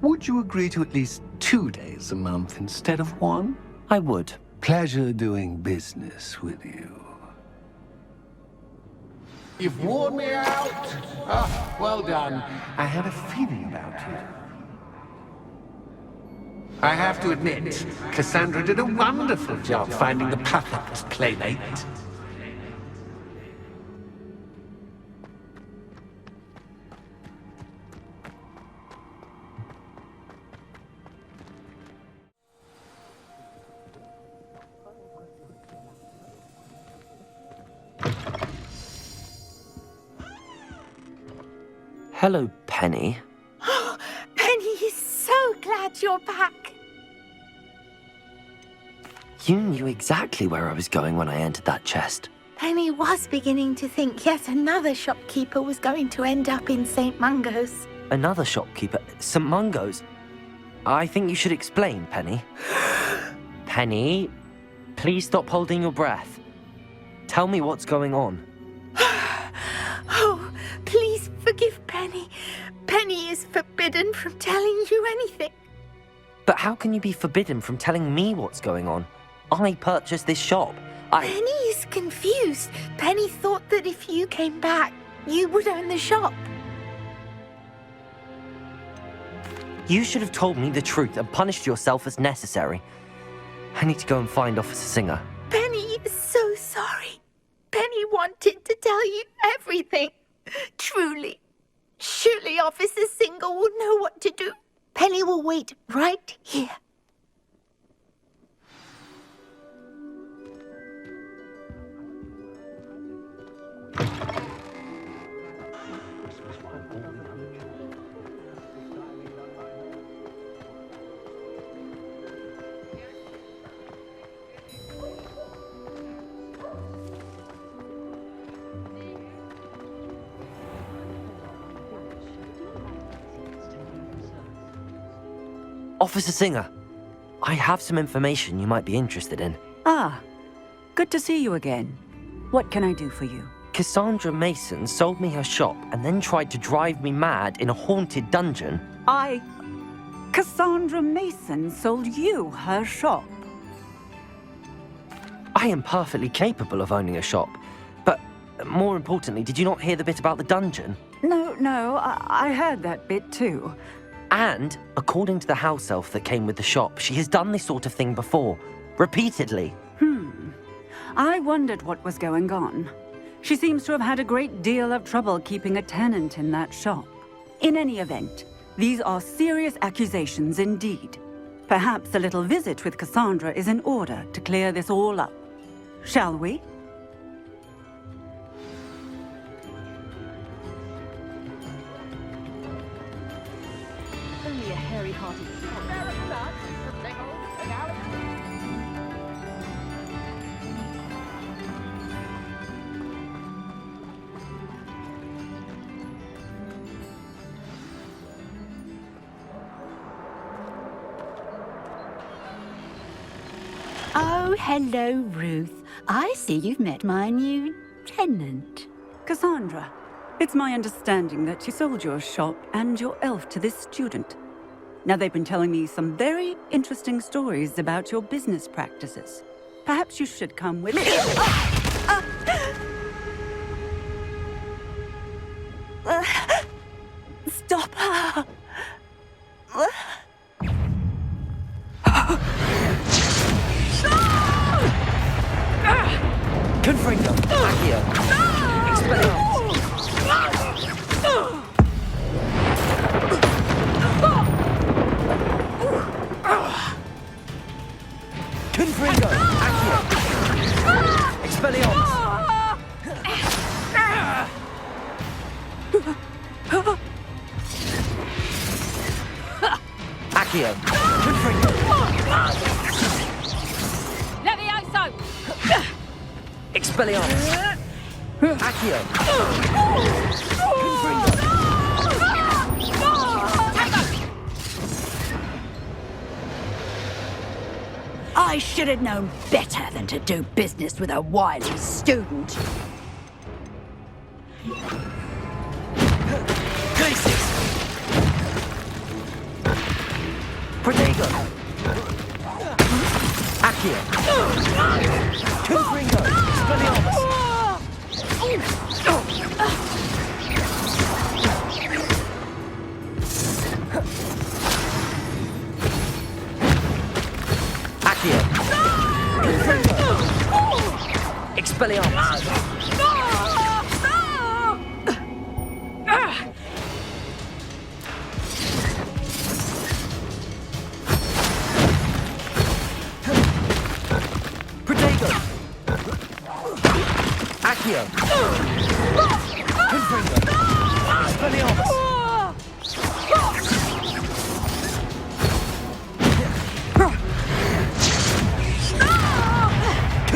Would you agree to at least 2 days a month instead of one? I would. Pleasure doing business with you. You've worn me out. Ah, well done. I had a feeling about you. I have to admit, Cassandra did a wonderful job finding the perfect playmate. Hello, Penny. Penny is so glad you're back. You knew exactly where I was going when I entered that chest. Penny was beginning to think yet another shopkeeper was going to end up in St. Mungo's. Another shopkeeper? St. Mungo's? I think you should explain, Penny. Penny, please stop holding your breath. Tell me what's going on. Oh, please forgive Penny. Penny is forbidden from telling you anything. But how can you be forbidden from telling me what's going on? I purchased this shop. Penny is confused. Penny thought that if you came back, you would own the shop. You should have told me the truth and punished yourself as necessary. I need to go and find Officer Singer. Penny is so sorry. Penny wanted to tell you everything. Truly. Surely Officer Singer will know what to do. Penny will wait right here. Officer Singer, I have some information you might be interested in. Ah, good to see you again. What can I do for you? Cassandra Mason sold me her shop and then tried to drive me mad in a haunted dungeon. Cassandra Mason sold you her shop? I am perfectly capable of owning a shop. But more importantly, did you not hear the bit about the dungeon? No, I heard that bit too. And, according to the house elf that came with the shop, she has done this sort of thing before. Repeatedly. I wondered what was going on. She seems to have had a great deal of trouble keeping a tenant in that shop. In any event, these are serious accusations indeed. Perhaps a little visit with Cassandra is in order to clear this all up. Shall we? Only a hairy-hearted Oh, hello, Ruth. I see you've met my new tenant. Cassandra, it's my understanding that you sold your shop and your elf to this student. Now, they've been telling me some very interesting stories about your business practices. Perhaps you should come with me. Stop her! Confringo! Accio! Expelliarmus! Confringo! Accio! Expelliarmus! Accio! Confringo! Levioso! Expelliarmus! Accio! Confringo! I should have known better than to do business with a wily student. Glacis! Protego! Accio! Confringo! Expelliarmus! Accio! Confringo! Expelliarmus! Protego! Accio! Confringo! Expelliarmus!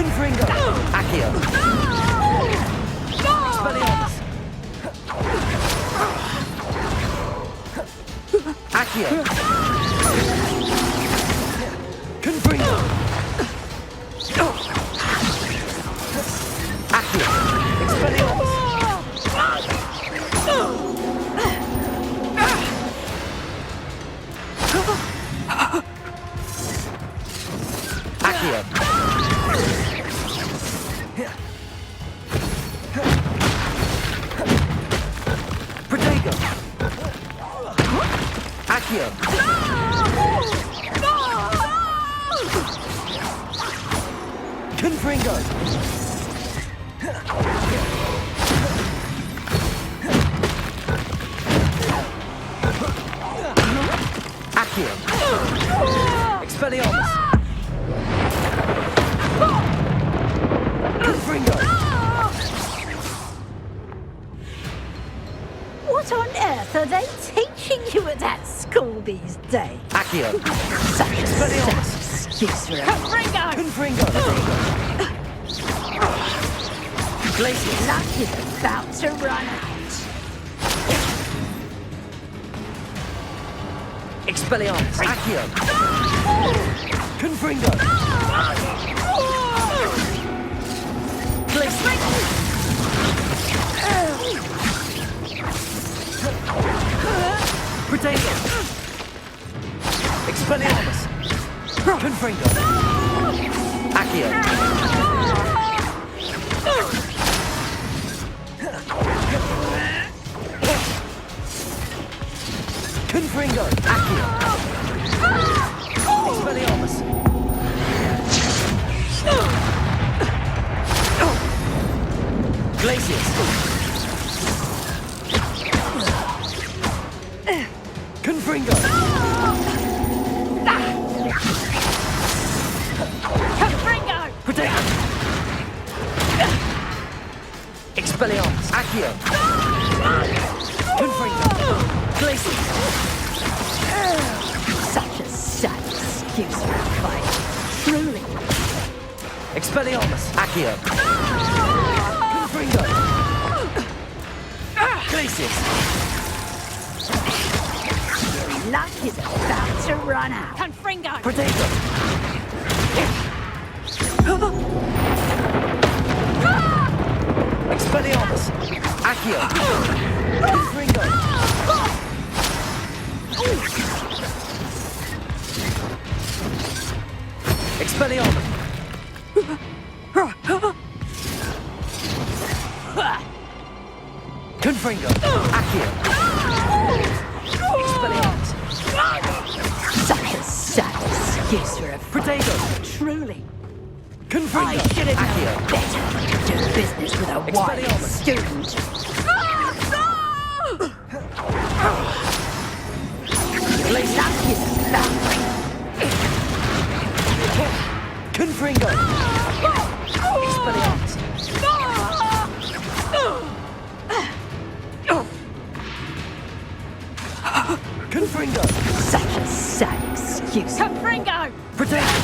Confringo! Accio! Expelliarmus! Accio! Confringo! Accio! Expelliarmus! Accio! Protego! Accio! Confringo! Accio! Expelliarmus! Confringo! What on earth are they teaching you at that school these days? Accio! Such a Expelliarmus! excuse for a Confringo! Glacius! luck is about to run out. Expelliarmus! Accio! Confringo! Glacius! Protego! Expelliarmus! Confringo! Accio! Confringo! Accio! Expelliarmus! Glacius! Confringo! Protego! Expelliarmus! Accio! Confringo! Glacius! Such a sad excuse for a fight. Truly. Expelliarmus! Accio! Confringo! Glacius! Luck is about to run out. Confringo! Protego! Expelliarmus! Accio! Confringo! Expelliarmus! Confringo! Accio! Expelliarmus! Such a sad excuse for a fight. Protego! Truly. Confringo! I should have Accio! known better to do business with a wise Expelliarmus. student. Glacius! Luck is about Confringo! Expelliarmus! Confringo! such a sad excuse. Confringo! Protego!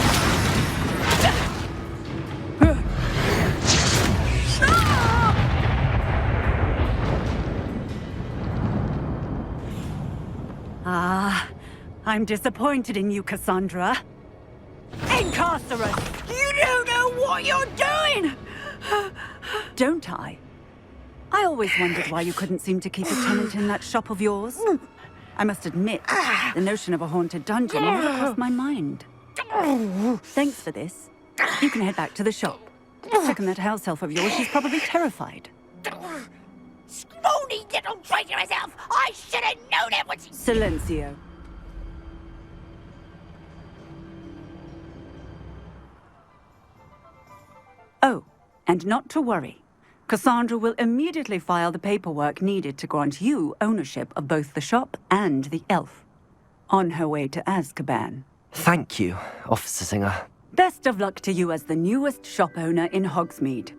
Ah, I'm disappointed in you, Cassandra. Incarcerate! You don't know what you're doing! Don't I? I always wondered why you couldn't seem to keep a tenant in that shop of yours. I must admit, the notion of a haunted dungeon never crossed my mind. Thanks for this. You can head back to the shop. Check on that house elf of yours. She's probably terrified. Scrawny little traitor herself! I should have known it was... Silencio. Oh, and not to worry. Cassandra will immediately file the paperwork needed to grant you ownership of both the shop and the elf. On her way to Azkaban. Thank you, Officer Singer. Best of luck to you as the newest shop owner in Hogsmeade.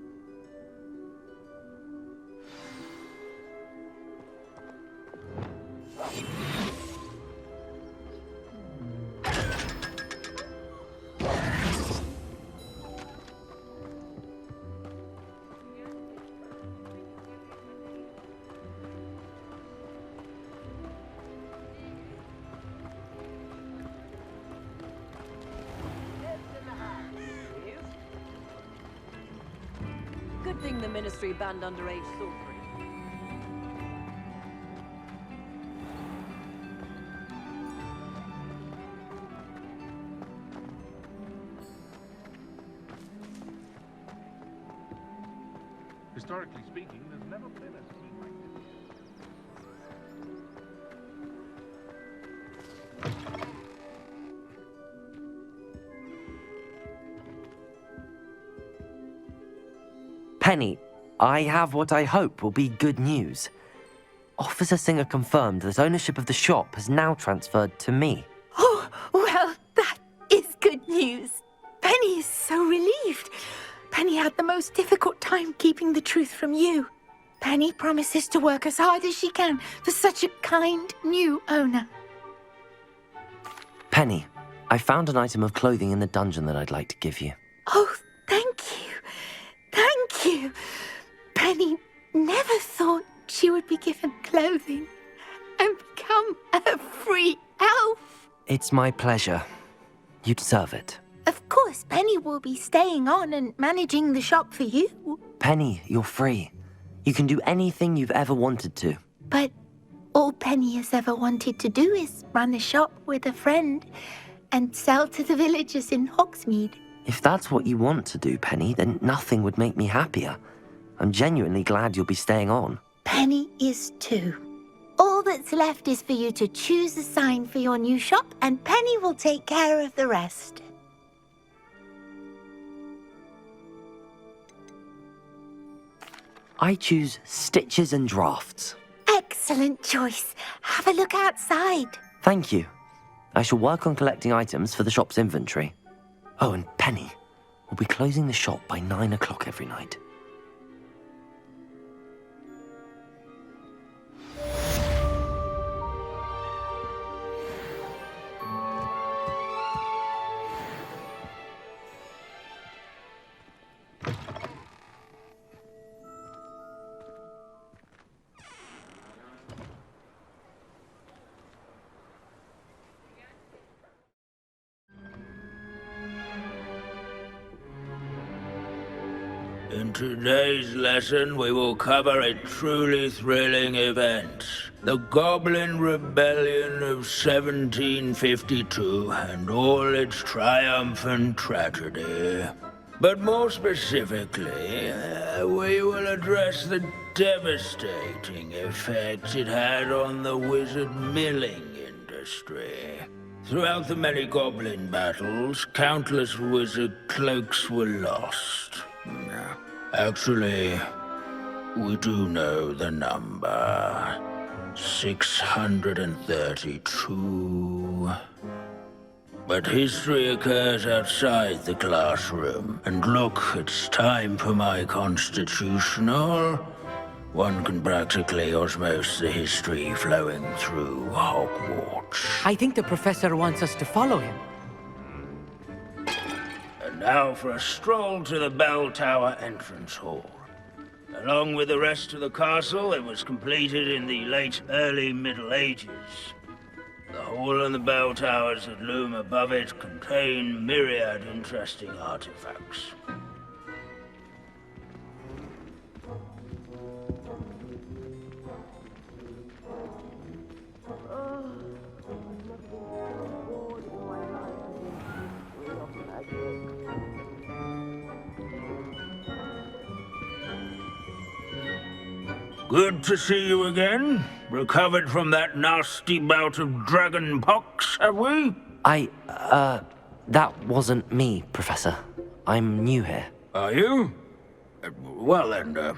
Good thing the Ministry banned underage sorcery. Historically speaking, there's never been a scene like this. Penny, I have what I hope will be good news. Officer Singer confirmed that ownership of the shop has now transferred to me. Oh, well, that is good news. Penny is so relieved. Penny had the most difficult time keeping the truth from you. Penny promises to work as hard as she can for such a kind new owner. Penny, I found an item of clothing in the dungeon that I'd like to give you. Oh, thank you. Thank you. Penny never thought she would be given clothing and become a free elf. It's my pleasure. You deserve it. Of course, Penny will be staying on and managing the shop for you. Penny, you're free. You can do anything you've ever wanted to. But all Penny has ever wanted to do is run a shop with a friend and sell to the villagers in Hogsmeade. If that's what you want to do, Penny, then nothing would make me happier. I'm genuinely glad you'll be staying on. Penny is too. All that's left is for you to choose a sign for your new shop, and Penny will take care of the rest. I choose Stitches and Drafts. Excellent choice. Have a look outside. Thank you. I shall work on collecting items for the shop's inventory. Oh, and Penny, we'll be closing the shop by 9 o'clock every night. In today's lesson, we will cover a truly thrilling event. The Goblin Rebellion of 1752 and all its triumphant tragedy. But more specifically, we will address the devastating effects it had on the wizard milling industry. Throughout the many goblin battles, countless wizard cloaks were lost. Actually, we do know the number. 632. But history occurs outside the classroom. And look, it's time for my constitutional. One can practically osmose the history flowing through Hogwarts. I think the professor wants us to follow him. And now for a stroll to the bell tower entrance hall. Along with the rest of the castle, it was completed in the late early Middle Ages. The hall and the bell towers that loom above it contain myriad interesting artifacts. Good to see you again. Recovered from that nasty bout of dragon pox, have we? That wasn't me, Professor. I'm new here. Are you? Well then,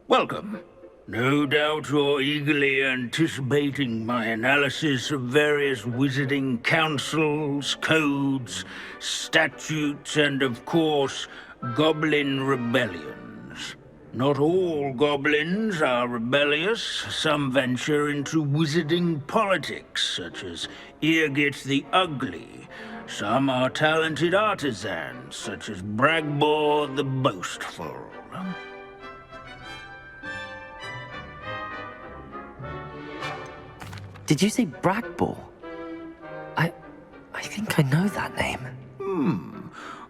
welcome. No doubt you're eagerly anticipating my analysis of various wizarding councils, codes, statutes, and of course, goblin rebellions. Not all goblins are rebellious. Some venture into wizarding politics, such as Eargit the Ugly. Some are talented artisans, such as Bragbor the Boastful. Did you say Bragbor? I think I know that name.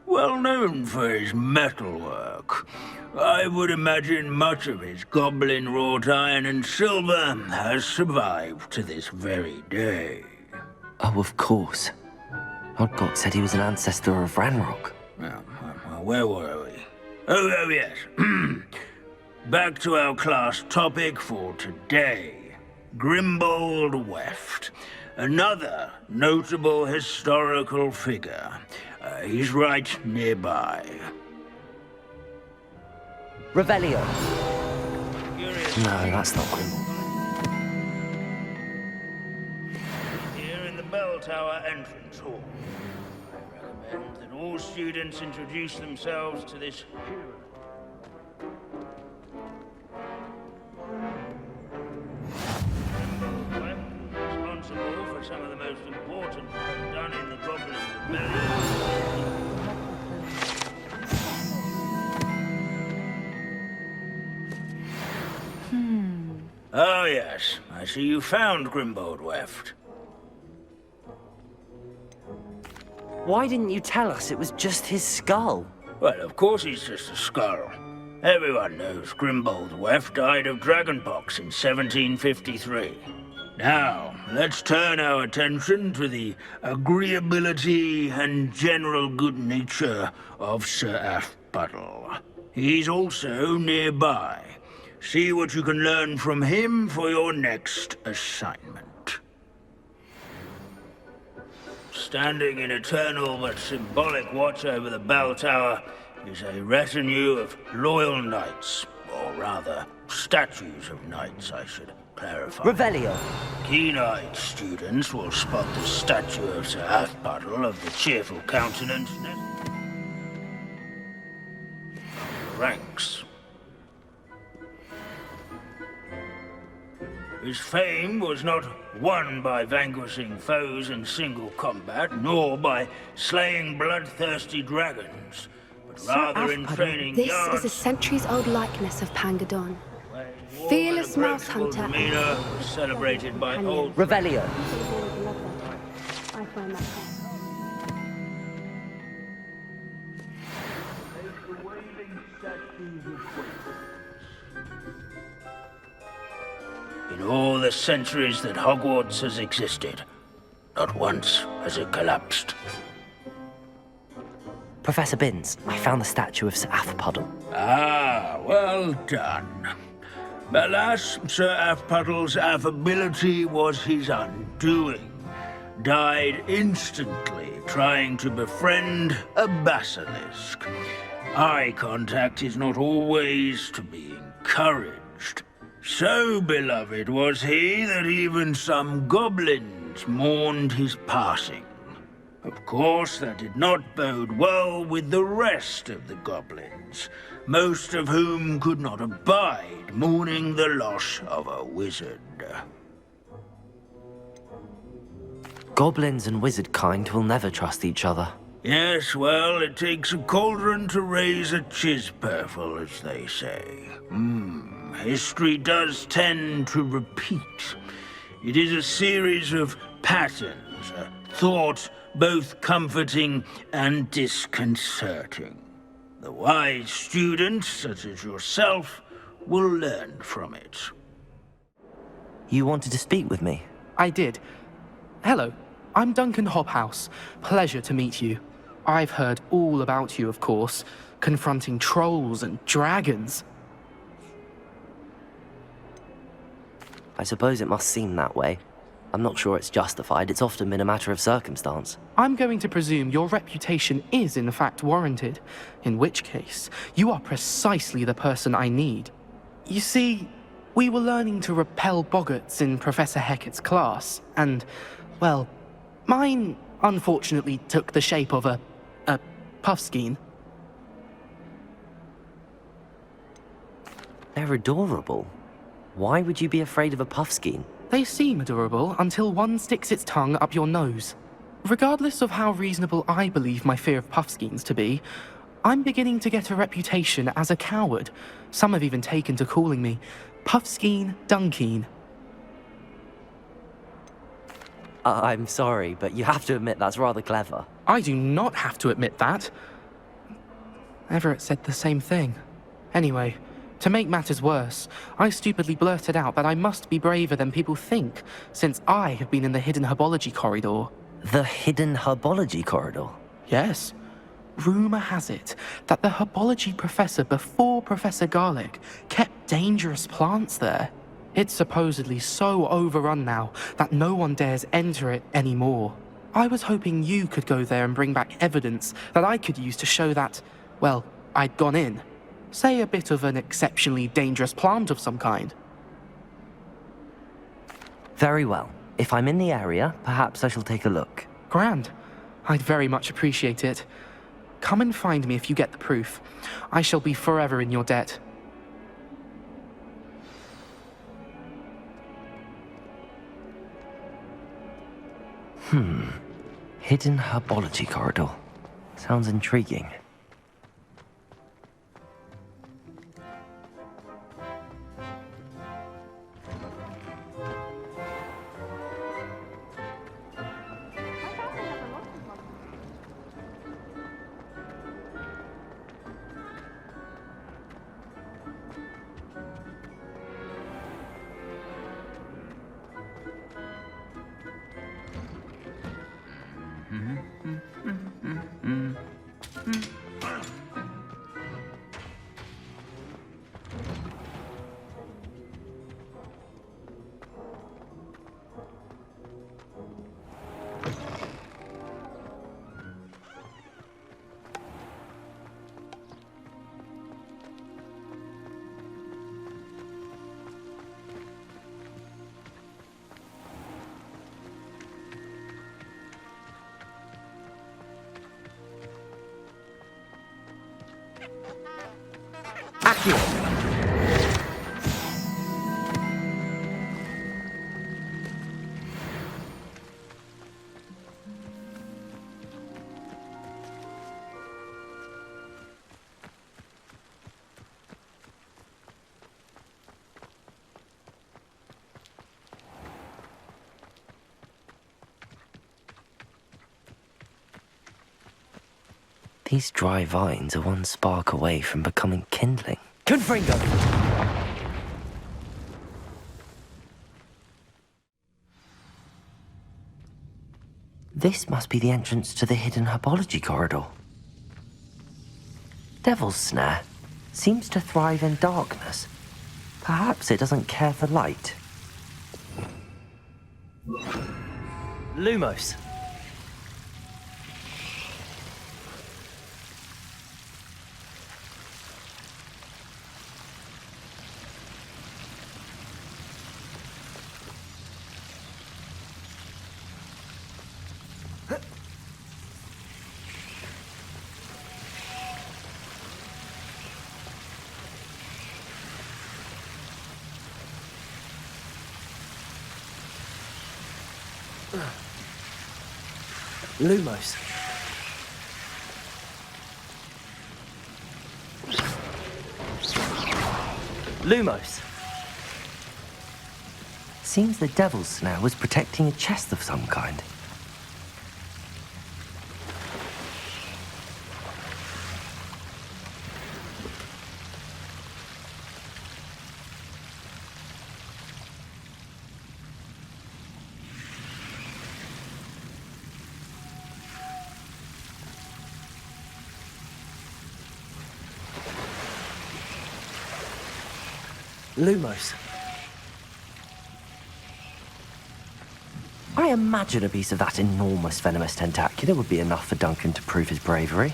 Well known for his metalwork. I would imagine much of his goblin-wrought iron and silver has survived to this very day. Oh, of course. Hogwarts said he was an ancestor of Ranrok. Well, where were we? Oh, yes. Back to our class topic for today. Grimbold Weft. Another notable historical figure. He's right nearby. Revelio. No, that's not Grimbold. Here in the bell tower entrance hall. I recommend that all students introduce themselves to this hero. Responsible for some of the most important work done in the Goblin Rebellion. Oh, yes. I see you found Grimbold Weft. Why didn't you tell us it was just his skull? Well, of course he's just a skull. Everyone knows Grimbold Weft died of dragonpox in 1753. Now, let's turn our attention to the agreeability and general good nature of Sir Athbuddle. He's also nearby. See what you can learn from him for your next assignment. Standing in eternal but symbolic watch over the bell tower is a retinue of loyal knights, or rather, statues of knights, I should clarify. Revelio. Keen-eyed students will spot the statue of Sir Athbuddle of the cheerful countenance. Ranks. His fame was not won by vanquishing foes in single combat, nor by slaying bloodthirsty dragons, but rather in training This yards. is a centuries-old likeness of Pangadon. Fearless mouse hunter. Demeanor was celebrated by old... Revelio. I find that In all the centuries that Hogwarts has existed, not once has it collapsed. Professor Binns, I found the statue of Sir Athbuddle. Ah, well done. Alas, Sir Athbuddle's affability was his undoing. Died instantly trying to befriend a basilisk. Eye contact is not always to be encouraged. So beloved was he that even some goblins mourned his passing. Of course, that did not bode well with the rest of the goblins, most of whom could not abide mourning the loss of a wizard. Goblins and wizard kind will never trust each other. Yes, well, it takes a cauldron to raise a chisperful, as they say. History does tend to repeat. It is a series of patterns, a thought both comforting and disconcerting. The wise students, such as yourself, will learn from it. You wanted to speak with me? I did. Hello, I'm Duncan Hobhouse. Pleasure to meet you. I've heard all about you, of course, confronting trolls and dragons. I suppose it must seem that way. I'm not sure it's justified. It's often been a matter of circumstance. I'm going to presume your reputation is in fact warranted, in which case, you are precisely the person I need. You see, we were learning to repel boggarts in Professor Hecat's class, and, well, mine unfortunately took the shape of a puffskein. They're adorable. Why would you be afraid of a puffskein? They seem adorable until one sticks its tongue up your nose. Regardless of how reasonable I believe my fear of puffskeins to be, I'm beginning to get a reputation as a coward. Some have even taken to calling me Puffskein Dunkeen. I'm sorry, but you have to admit that's rather clever. I do not have to admit that. Everett said the same thing. Anyway, to make matters worse, I stupidly blurted out that I must be braver than people think, since I have been in the hidden herbology corridor. The hidden herbology corridor? Yes. Rumour has it that the herbology professor before Professor Garlic kept dangerous plants there. It's supposedly so overrun now that no one dares enter it anymore. I was hoping you could go there and bring back evidence that I could use to show that, well, I'd gone in. Say a bit of an exceptionally dangerous plant of some kind. Very well. If I'm in the area, perhaps I shall take a look. Grand. I'd very much appreciate it. Come and find me if you get the proof. I shall be forever in your debt. Hidden herbology corridor. Sounds intriguing. These dry vines are one spark away from becoming kindling. Confringo! This must be the entrance to the hidden herbology corridor. Devil's Snare seems to thrive in darkness. Perhaps it doesn't care for light. Lumos. Lumos. Lumos. Seems the Devil's Snare was protecting a chest of some kind. Lumos. I imagine a piece of that enormous venomous tentacular would be enough for Duncan to prove his bravery.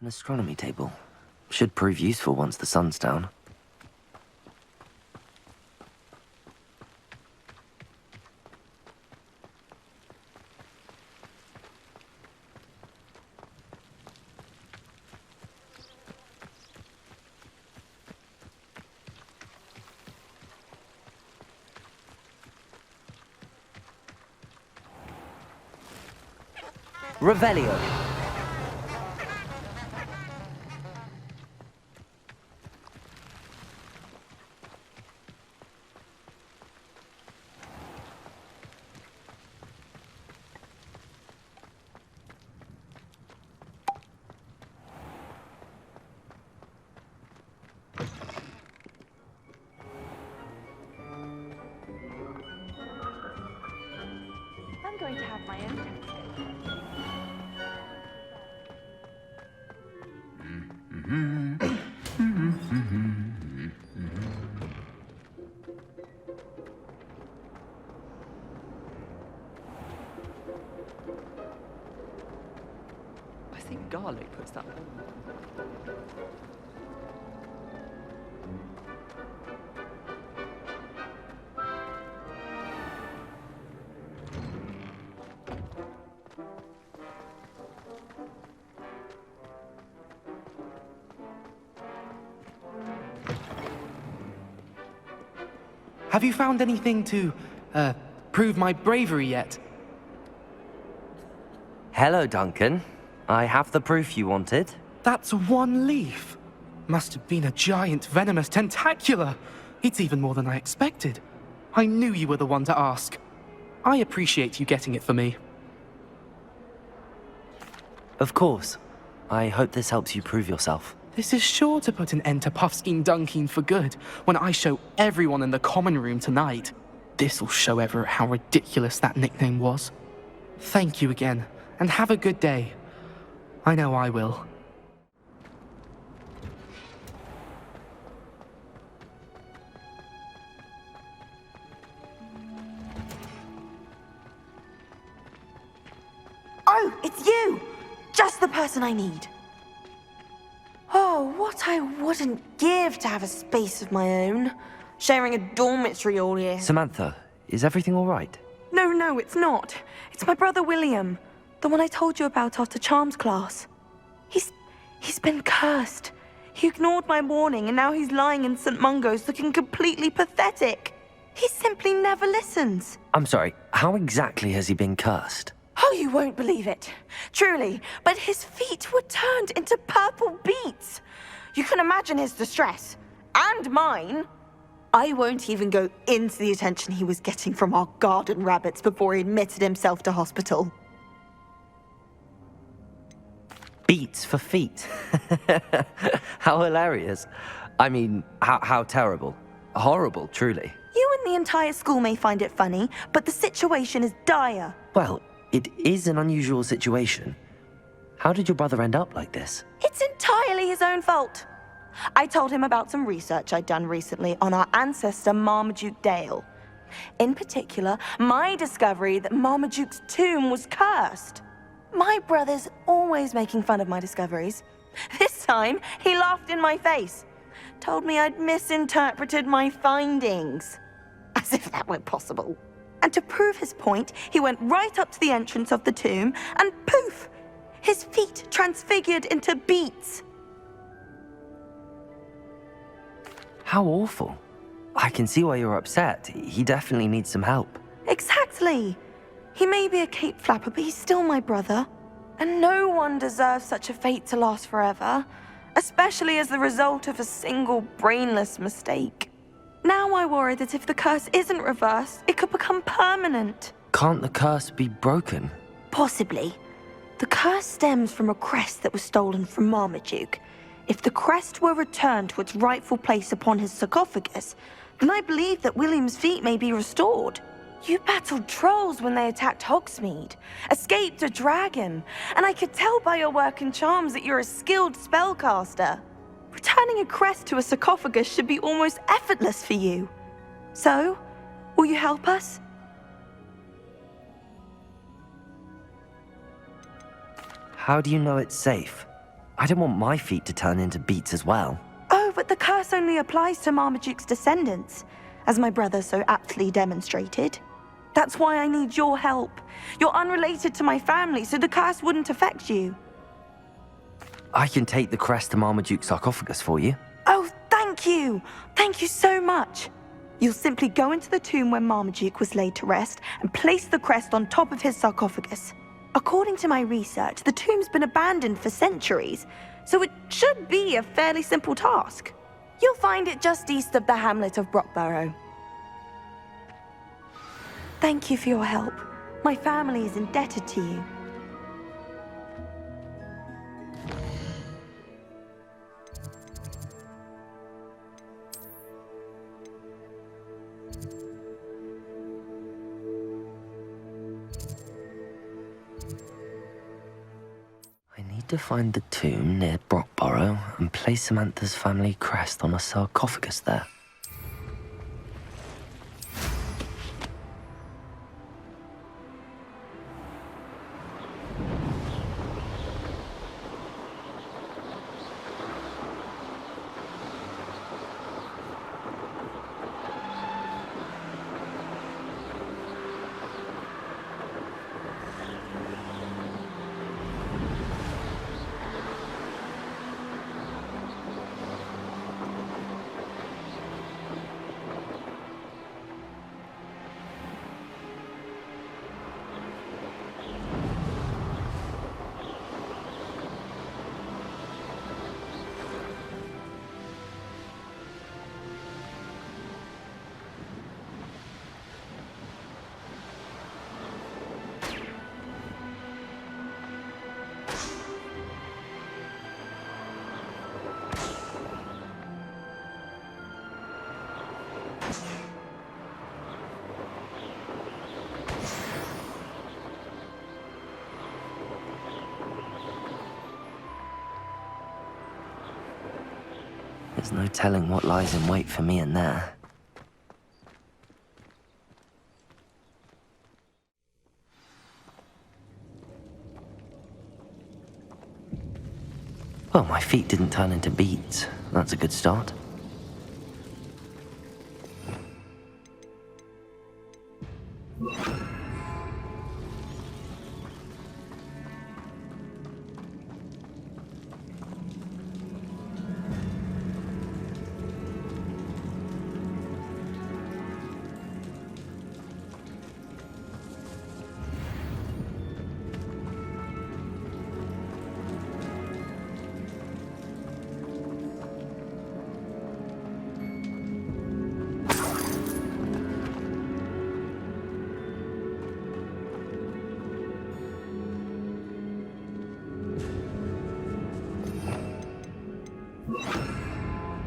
An astronomy table. Should prove useful once the sun's down. Revelio. I'm going to have my own. I think garlic puts that. Have you found anything to, prove my bravery yet? Hello, Duncan. I have the proof you wanted. That's one leaf. Must have been a giant venomous tentacula. It's even more than I expected. I knew you were the one to ask. I appreciate you getting it for me. Of course. I hope this helps you prove yourself. This is sure to put an end to Puffskein Dunkeen for good when I show everyone in the common room tonight. This'll show Everett how ridiculous that nickname was. Thank you again, and have a good day. I know I will. Oh, it's you! Just the person I need. Oh, what I wouldn't give to have a space of my own. Sharing a dormitory all year. Samantha, is everything all right? No, it's not. It's my brother William. The one I told you about after Charms class. He's been cursed. He ignored my warning and now he's lying in St. Mungo's looking completely pathetic. He simply never listens. I'm sorry, how exactly has he been cursed? Oh, you won't believe it. Truly, but his feet were turned into purple beets. You can imagine his distress. And mine. I won't even go into the attention he was getting from our garden rabbits before he admitted himself to hospital. Beats for feet. How hilarious. I mean, how terrible. Horrible, truly. You and the entire school may find it funny, but the situation is dire. Well, it is an unusual situation. How did your brother end up like this? It's entirely his own fault. I told him about some research I'd done recently on our ancestor Marmaduke Dale. In particular, my discovery that Marmaduke's tomb was cursed. My brother's always making fun of my discoveries. This time, he laughed in my face. Told me I'd misinterpreted my findings. As if that were possible. And to prove his point, he went right up to the entrance of the tomb and poof! His feet transfigured into beets. How awful. I can see why you're upset. He definitely needs some help. Exactly. He may be a cape flapper, but he's still my brother. And no one deserves such a fate to last forever, especially as the result of a single brainless mistake. Now I worry that if the curse isn't reversed, it could become permanent. Can't the curse be broken? Possibly. The curse stems from a crest that was stolen from Marmaduke. If the crest were returned to its rightful place upon his sarcophagus, then I believe that William's feet may be restored. You battled trolls when they attacked Hogsmeade, escaped a dragon, and I could tell by your work in charms that you're a skilled spellcaster. Returning a crest to a sarcophagus should be almost effortless for you. So, will you help us? How do you know it's safe? I don't want my feet to turn into beets as well. Oh, but the curse only applies to Marmaduke's descendants, as my brother so aptly demonstrated. That's why I need your help. You're unrelated to my family, so the curse wouldn't affect you. I can take the crest to Marmaduke's sarcophagus for you. Oh, thank you! Thank you so much. You'll simply go into the tomb where Marmaduke was laid to rest and place the crest on top of his sarcophagus. According to my research, the tomb's been abandoned for centuries, so it should be a fairly simple task. You'll find it just east of the hamlet of Brockbarrow. Thank you for your help. My family is indebted to you. To find the tomb near Brockbarrow and place Samantha's family crest on a sarcophagus there. There's no telling what lies in wait for me in there. Well, my feet didn't turn into beets. That's a good start.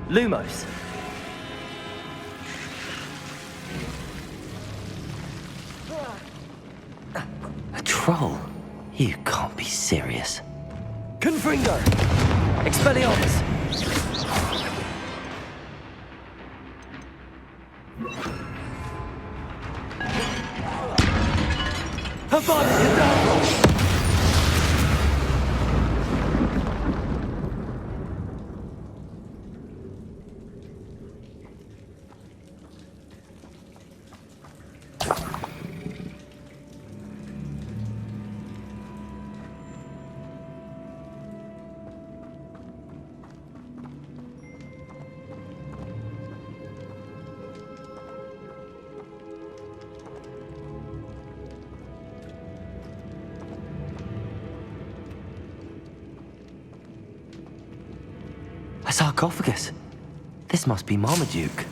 Lumos. A troll? You can't be serious. Confringo! Expelliarmus! Havana, a sarcophagus. This must be Marmaduke.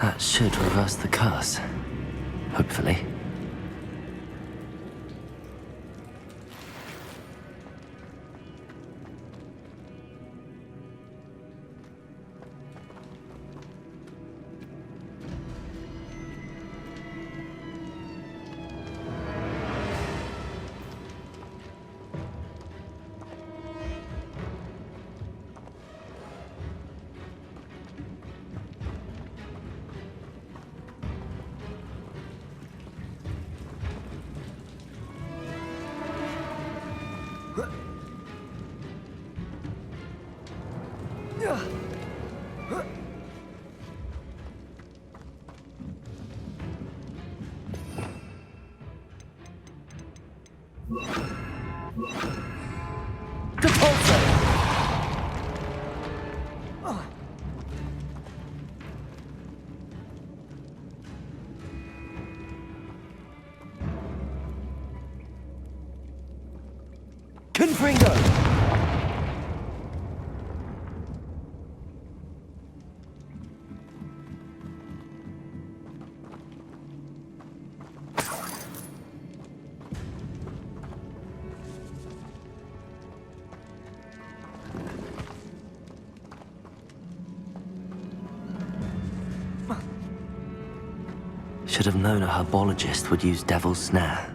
That should reverse the curse. Hopefully. Confringo! Should have known a herbologist would use Devil's Snare.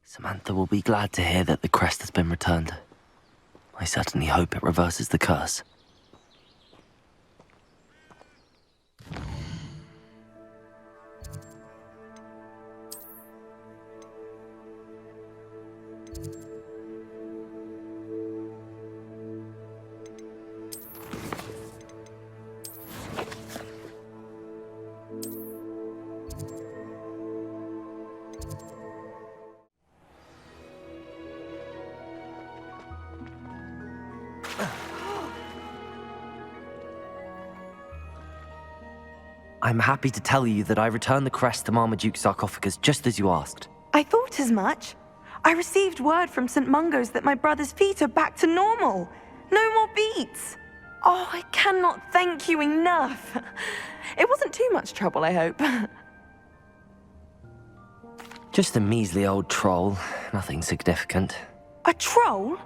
Samantha will be glad to hear that the crest has been returned. I certainly hope it reverses the curse. I'm happy to tell you that I returned the crest to Marmaduke's sarcophagus just as you asked. I thought as much. I received word from St. Mungo's that my brother's feet are back to normal. No more beats. Oh, I cannot thank you enough. It wasn't too much trouble, I hope. Just a measly old troll, nothing significant. A troll?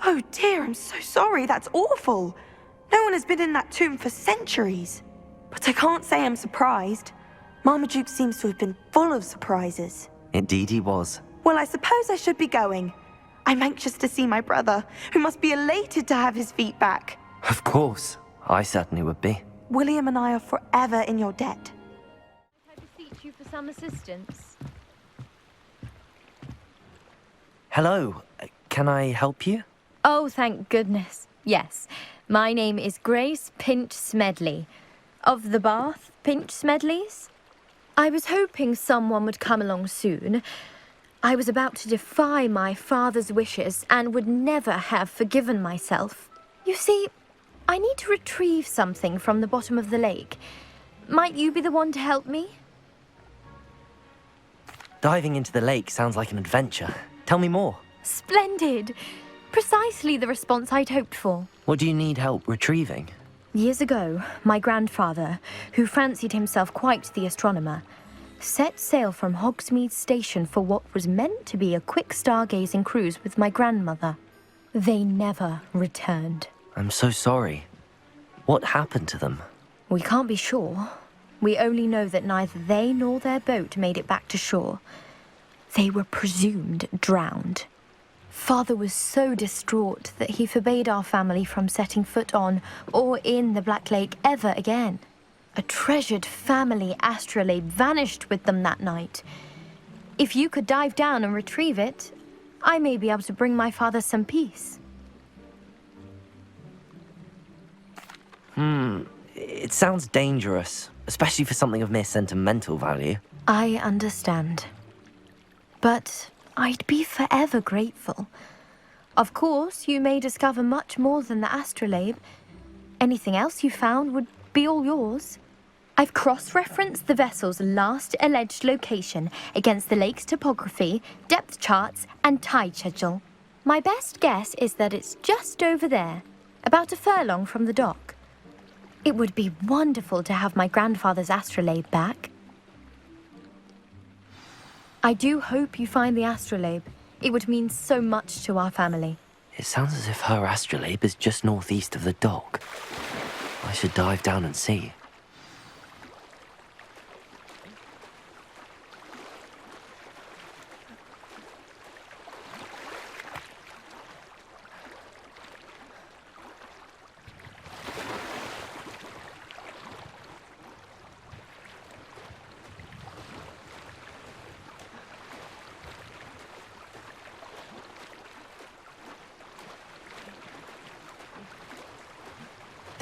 Oh dear, I'm so sorry, that's awful. No one has been in that tomb for centuries. But I can't say I'm surprised. Marmaduke seems to have been full of surprises. Indeed he was. Well, I suppose I should be going. I'm anxious to see my brother, who must be elated to have his feet back. Of course. I certainly would be. William and I are forever in your debt. I beseech you for some assistance. Hello. Can I help you? Oh, thank goodness. Yes. My name is Grace Pinch Smedley. Of the Bath Pinch Smedleys? I was hoping someone would come along soon. I was about to defy my father's wishes and would never have forgiven myself. You see, I need to retrieve something from the bottom of the lake. Might you be the one to help me? Diving into the lake sounds like an adventure. Tell me more. Splendid! Precisely the response I'd hoped for. What do you need help retrieving? Years ago, my grandfather, who fancied himself quite the astronomer, set sail from Hogsmeade Station for what was meant to be a quick stargazing cruise with my grandmother. They never returned. I'm so sorry. What happened to them? We can't be sure. We only know that neither they nor their boat made it back to shore. They were presumed drowned. Father was so distraught that he forbade our family from setting foot on or in the Black Lake ever again. A treasured family astrolabe vanished with them that night. If you could dive down and retrieve it, I may be able to bring my father some peace. It sounds dangerous, especially for something of mere sentimental value. I understand. But I'd be forever grateful. Of course, you may discover much more than the astrolabe. Anything else you found would be all yours. I've cross-referenced the vessel's last alleged location against the lake's topography, depth charts, and tide schedule. My best guess is that it's just over there, about a furlong from the dock. It would be wonderful to have my grandfather's astrolabe back. I do hope you find the astrolabe. It would mean so much to our family. It sounds as if her astrolabe is just northeast of the dock. I should dive down and see.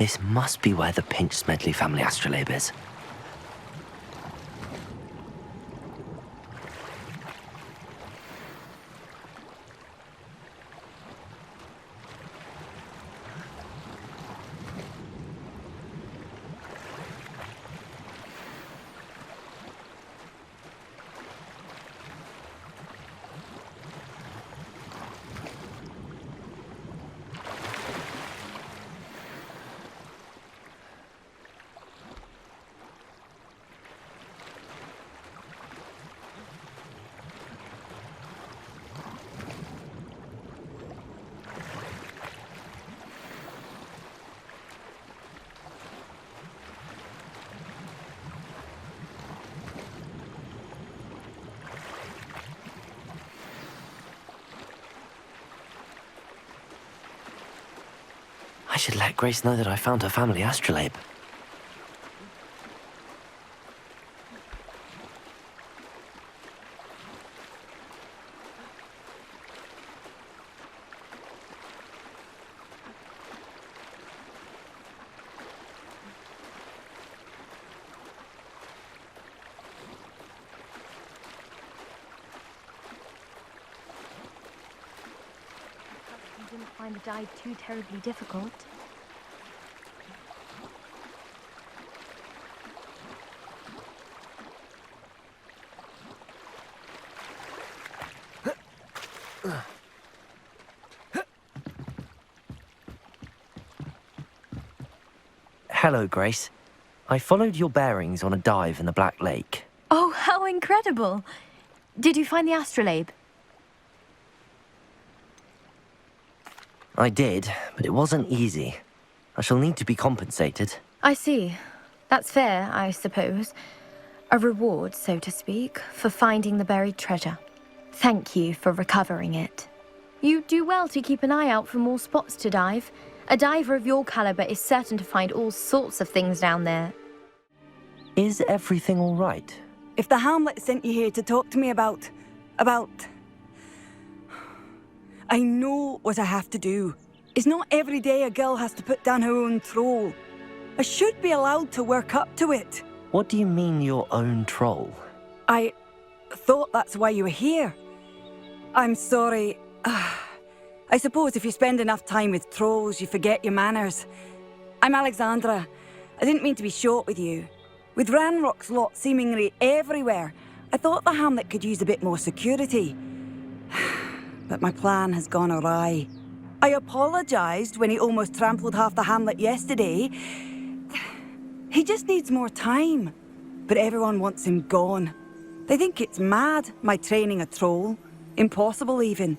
This must be where the Pinch Smedley family astrolabe is. I should let Grace know that I found her family astrolabe. You didn't find the dive too terribly difficult. Hello, Grace. I followed your bearings on a dive in the Black Lake. Oh, how incredible! Did you find the astrolabe? I did, but it wasn't easy. I shall need to be compensated. I see. That's fair, I suppose. A reward, so to speak, for finding the buried treasure. Thank you for recovering it. You do well to keep an eye out for more spots to dive. A diver of your caliber is certain to find all sorts of things down there. Is everything all right? If the Hamlet sent you here to talk to me about... I know what I have to do. It's not every day a girl has to put down her own troll. I should be allowed to work up to it. What do you mean, your own troll? I thought that's why you were here. I'm sorry. I suppose if you spend enough time with trolls, you forget your manners. I'm Alexandra. I didn't mean to be short with you. With Ranrock's lot seemingly everywhere, I thought the Hamlet could use a bit more security. But my plan has gone awry. I apologised when he almost trampled half the Hamlet yesterday. He just needs more time. But everyone wants him gone. They think it's mad, my training a troll. Impossible, even.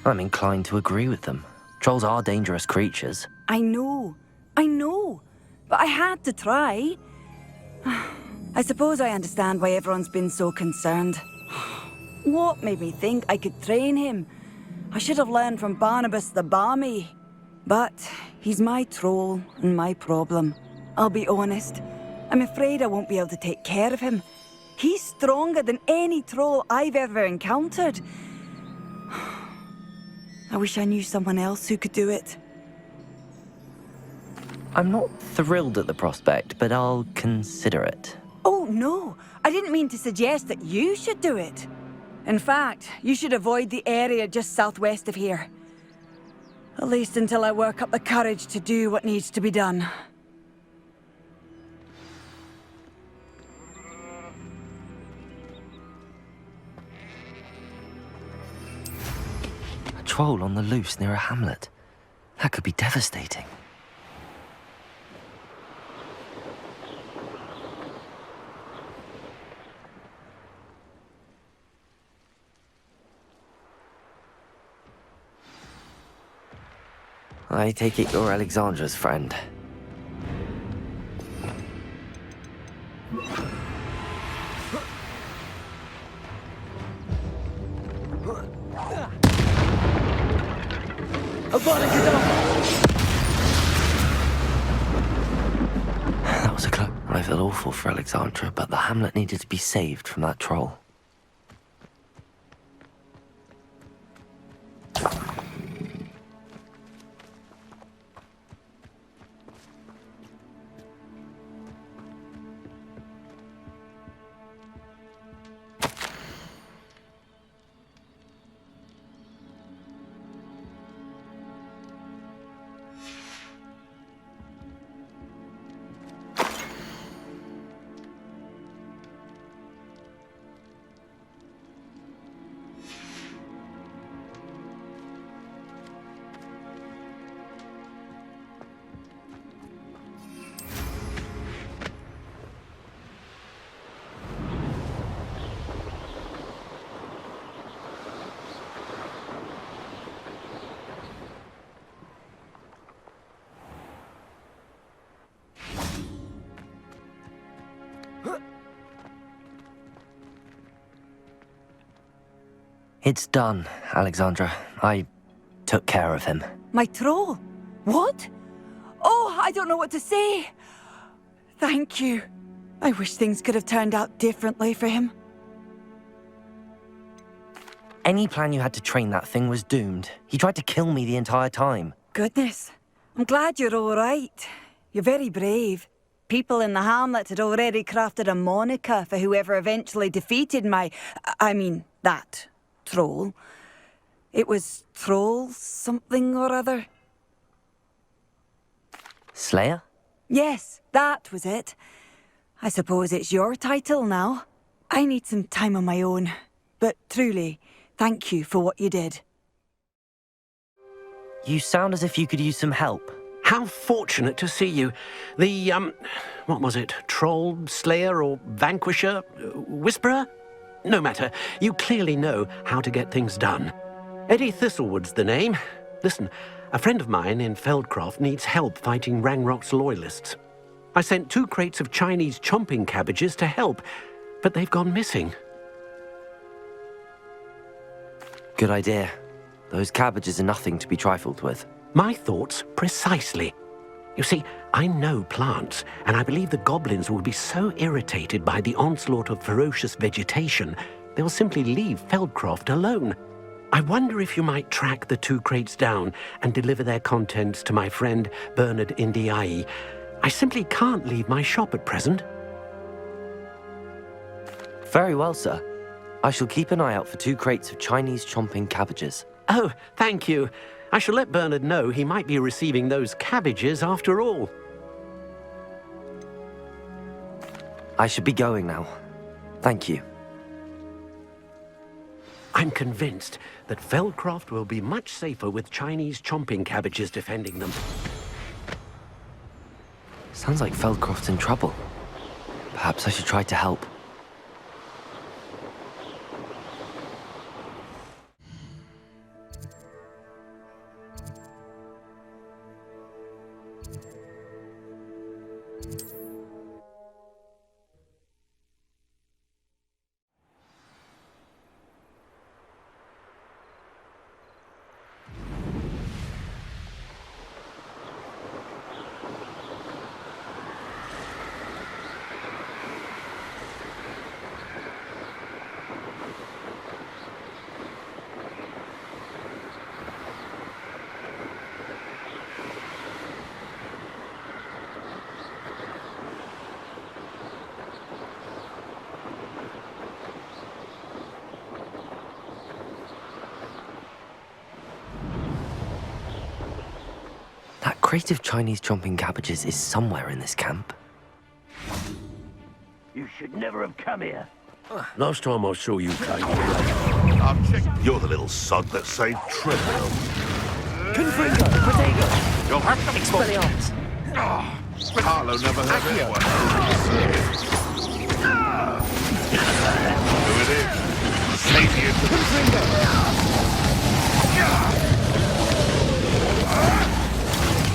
I'm inclined to agree with them. Trolls are dangerous creatures. I know. But I had to try. I suppose I understand why everyone's been so concerned. What made me think I could train him? I should have learned from Barnabas the Barmy. But he's my troll and my problem. I'll be honest. I'm afraid I won't be able to take care of him. He's stronger than any troll I've ever encountered. I wish I knew someone else who could do it. I'm not thrilled at the prospect, but I'll consider it. Oh, no. I didn't mean to suggest that you should do it. In fact, you should avoid the area just southwest of here. At least until I work up the courage to do what needs to be done. A troll on the loose near a hamlet. That could be devastating. I take it you're Alexandra's friend. That was a close. I feel awful for Alexandra, but the hamlet needed to be saved from that troll. It's done, Alexandra. I took care of him. My troll? What? Oh, I don't know what to say. Thank you. I wish things could have turned out differently for him. Any plan you had to train that thing was doomed. He tried to kill me the entire time. Goodness. I'm glad you're all right. You're very brave. People in the hamlet had already crafted a moniker for whoever eventually defeated that troll. It was Troll something or other. Slayer? Yes, that was it. I suppose it's your title now. I need some time on my own. But truly, thank you for what you did. You sound as if you could use some help. How fortunate to see you. The, what was it? Troll, Slayer, or Vanquisher? Whisperer? No matter. You clearly know how to get things done. Eddie Thistlewood's the name. Listen, a friend of mine in Feldcroft needs help fighting Ranrok's loyalists. I sent 2 crates of Chinese chomping cabbages to help, but they've gone missing. Good idea. Those cabbages are nothing to be trifled with. My thoughts precisely. You see, I know plants, and I believe the goblins will be so irritated by the onslaught of ferocious vegetation, they'll simply leave Feldcroft alone. I wonder if you might track the 2 crates down and deliver their contents to my friend Bernard Indiai. I simply can't leave my shop at present. Very well, sir. I shall keep an eye out for 2 crates of Chinese chomping cabbages. Oh, thank you. I shall let Bernard know he might be receiving those cabbages after all. I should be going now. Thank you. I'm convinced that Feldcroft will be much safer with Chinese chomping cabbages defending them. Sounds like Feldcroft's in trouble. Perhaps I should try to help. That crate of Chinese chomping cabbages is somewhere in this camp. You should never have come here. Last time I saw you came here, you're the little sod that saved Treadwell. Confringo! Protego! You'll have to... Expelliarmus! Harlow never heard anyone. Who it is? Sapient. Confringo!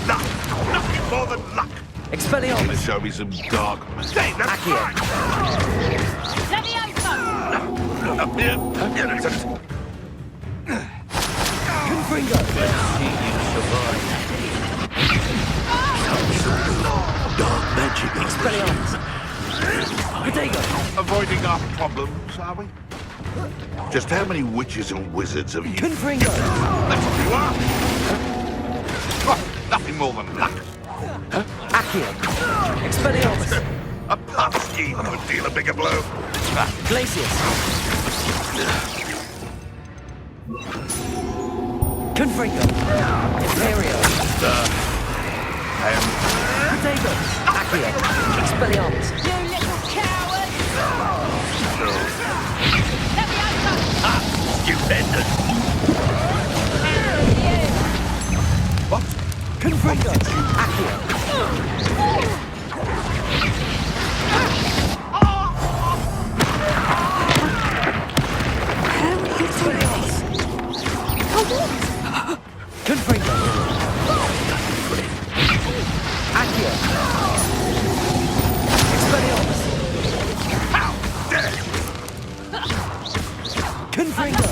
Luck! Nothing more than luck! Expelliarmus! Let's show me some dark... Hey, that's fine! Up here? Confringo! Let's see you survive. Dark magic. Expelliarmus! Protego! Avoiding our problems, are we? Just how many witches and wizards have you... Confringo! That's what you are! Oh, nothing more than luck. Accio! Expelliarmus! A puff scheme could deal a bigger blow. Glacius! Confringo! Imperio! Protego! Accio! Expelliarmus! You little coward! Let me over! Stupendous! What? Confringo! Accio! Confringo! Accio! Expelliarmus! How dare you! Confringo!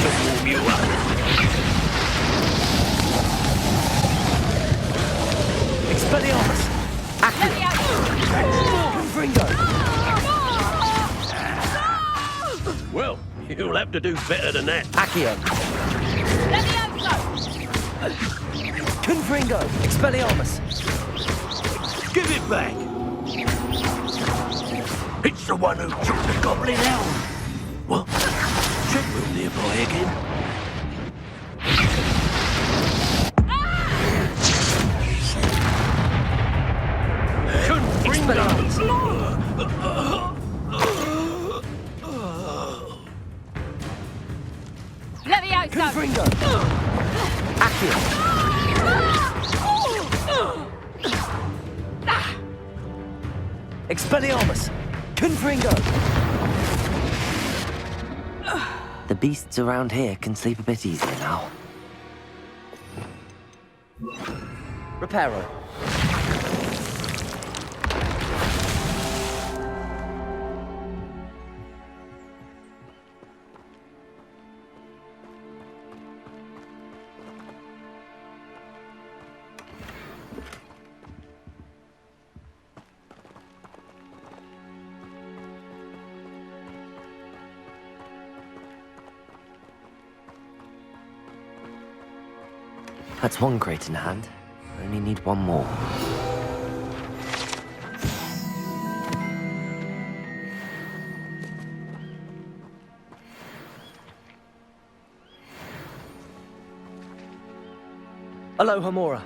Just warm you up. Expelliarmus! Accio! Confringo! Well, you'll have to do better than that. Accio! Confringo! Expelliarmus! Give it back. It's the one who took the goblin out. What? Check room nearby again. Confringo! Accio! Expelliarmus! Confringo! The beasts around here can sleep a bit easier now. Reparo. That's one crate in hand. I only need one more. Aloha, Mora.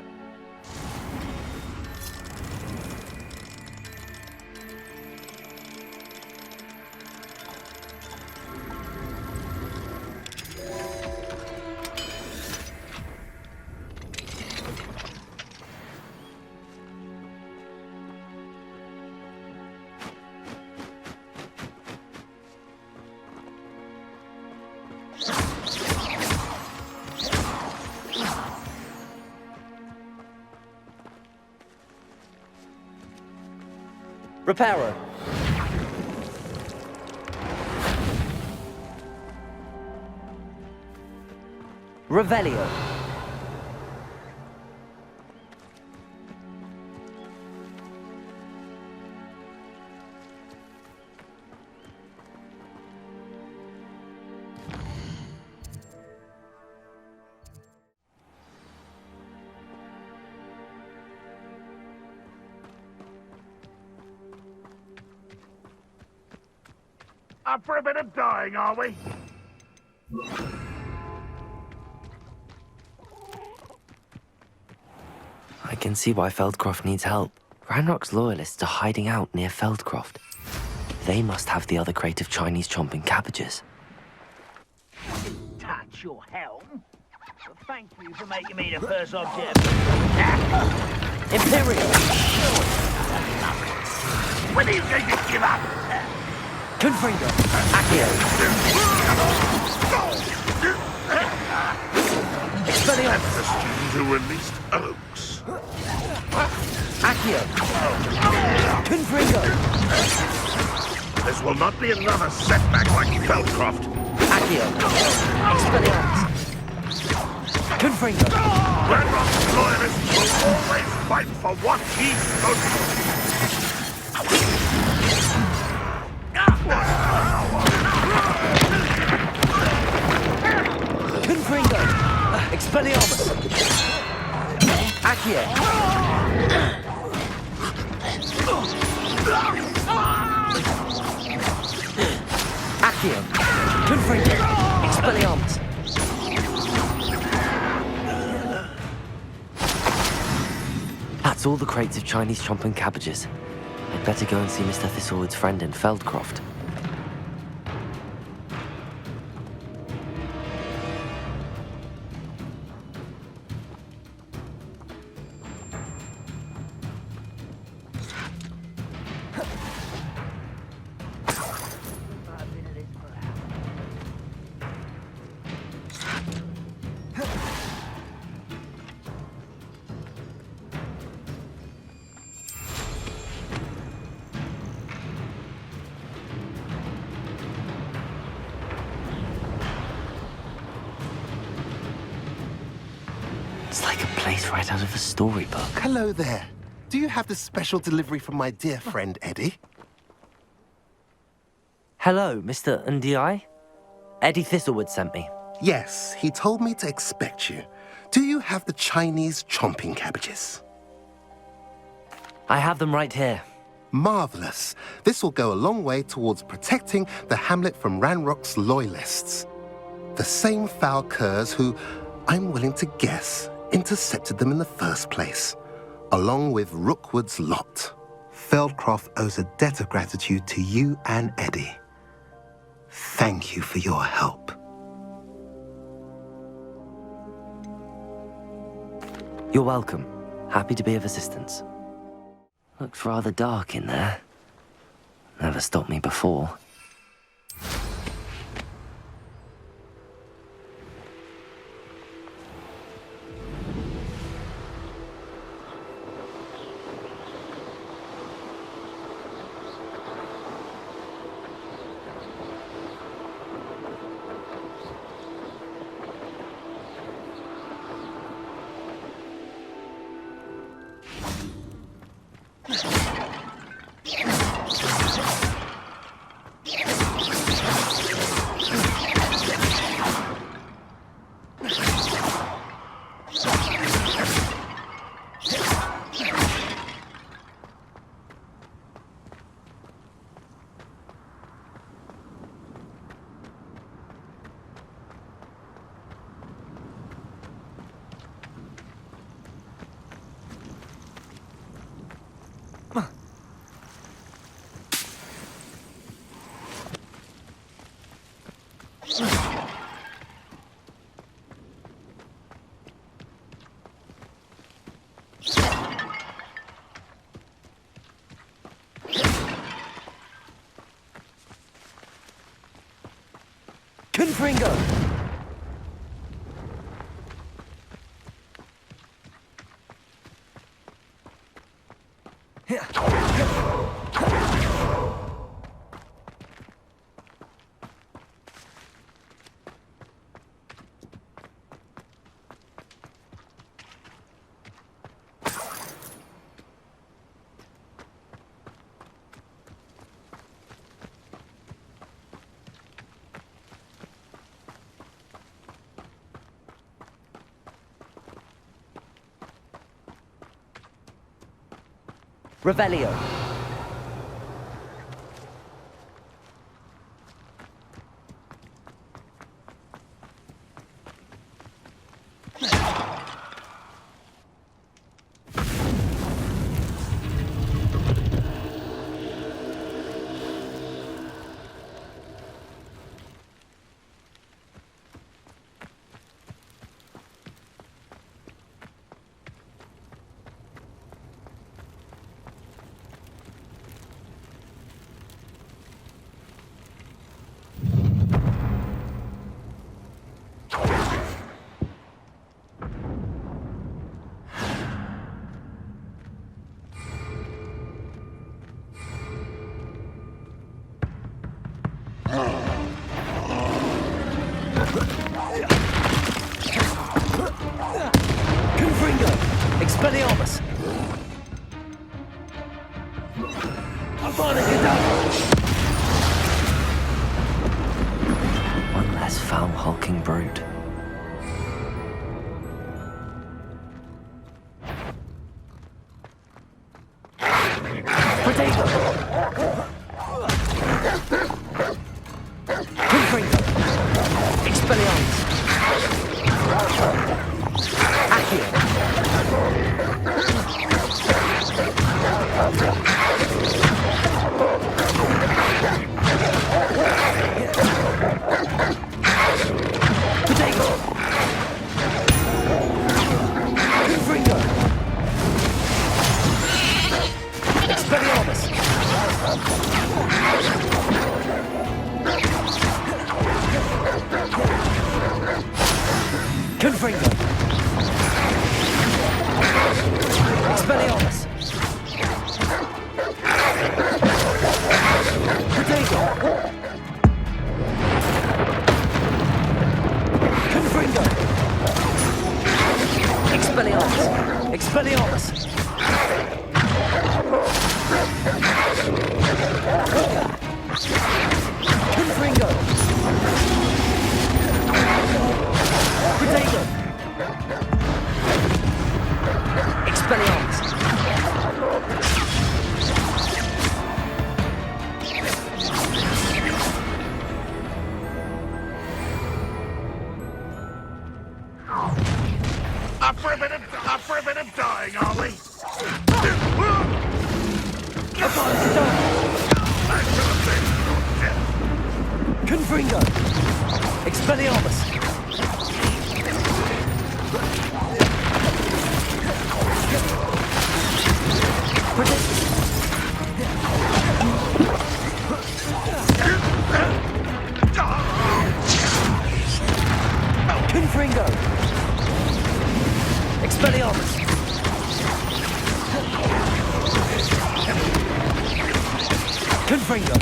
Reparo. Revelio. Up for a bit of dying, are we? I can see why Feldcroft needs help. Ranrock's loyalists are hiding out near Feldcroft. They must have the other crate of Chinese chomping cabbages. Touch your helm. Well, thank you for making me the first object. Imperial! When are you going to give up? Confringo! Accio! Expelliarmus! That's the student who released Oaks. Accio! Confringo! This will not be another setback like Feldcroft. Accio! Expelliarmus! Confringo! Ranrock's loyalists will always fight for what he stood for. Confringo! Expelliarmus! Accio! Accio! Confringo! Expelliarmus! That's all the crates of Chinese chomping cabbages. I'd better go and see Mr. Thistlewood's friend in Feldcroft. face right out of a storybook. Hello there. Do you have the special delivery from my dear friend, Eddie? Hello, Mr. Ndi. Eddie Thistlewood sent me. Yes, he told me to expect you. Do you have the Chinese chomping cabbages? I have them right here. Marvelous. This will go a long way towards protecting the hamlet from Ranrock's loyalists. The same foul curs who, I'm willing to guess, intercepted them in the first place, along with Rookwood's lot. Feldcroft owes a debt of gratitude to you and Eddie. Thank you for your help. You're welcome. Happy to be of assistance. Looks rather dark in there. Never stopped me before. Confringo! Revelio. Confringo! Expelliarmus! One less foul hulking brute. Confringo! Expelliarmus! Confringo! Expelliarmus! Potato! Confringo! Expelliarmus! Confringo! Protego! Expelliarmus! Up for a bit of dying, are we? Confringo! Expelliarmus! Confringo! Expelliarmus! Confringo!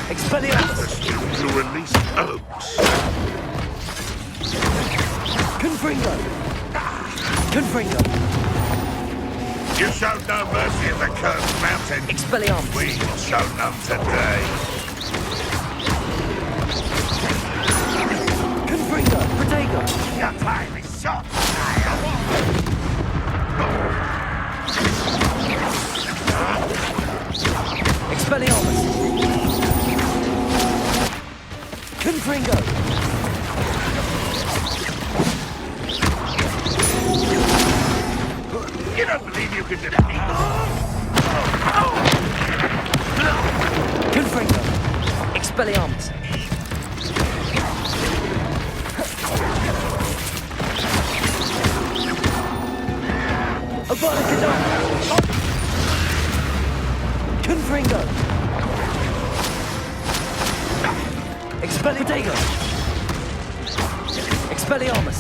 Expelliarmus! To release Oaks. Confringo! Confringo! You showed no mercy in the cursed mountain. Expelliarmus! We will show none today. Confringo! Protego! Your time is short, Expelliarmus! Confringo! You don't believe you can defeat me? Confringo! Expelliarmus! Avada Kedavra! Confringo! Expelliarmus! Expelliarmus!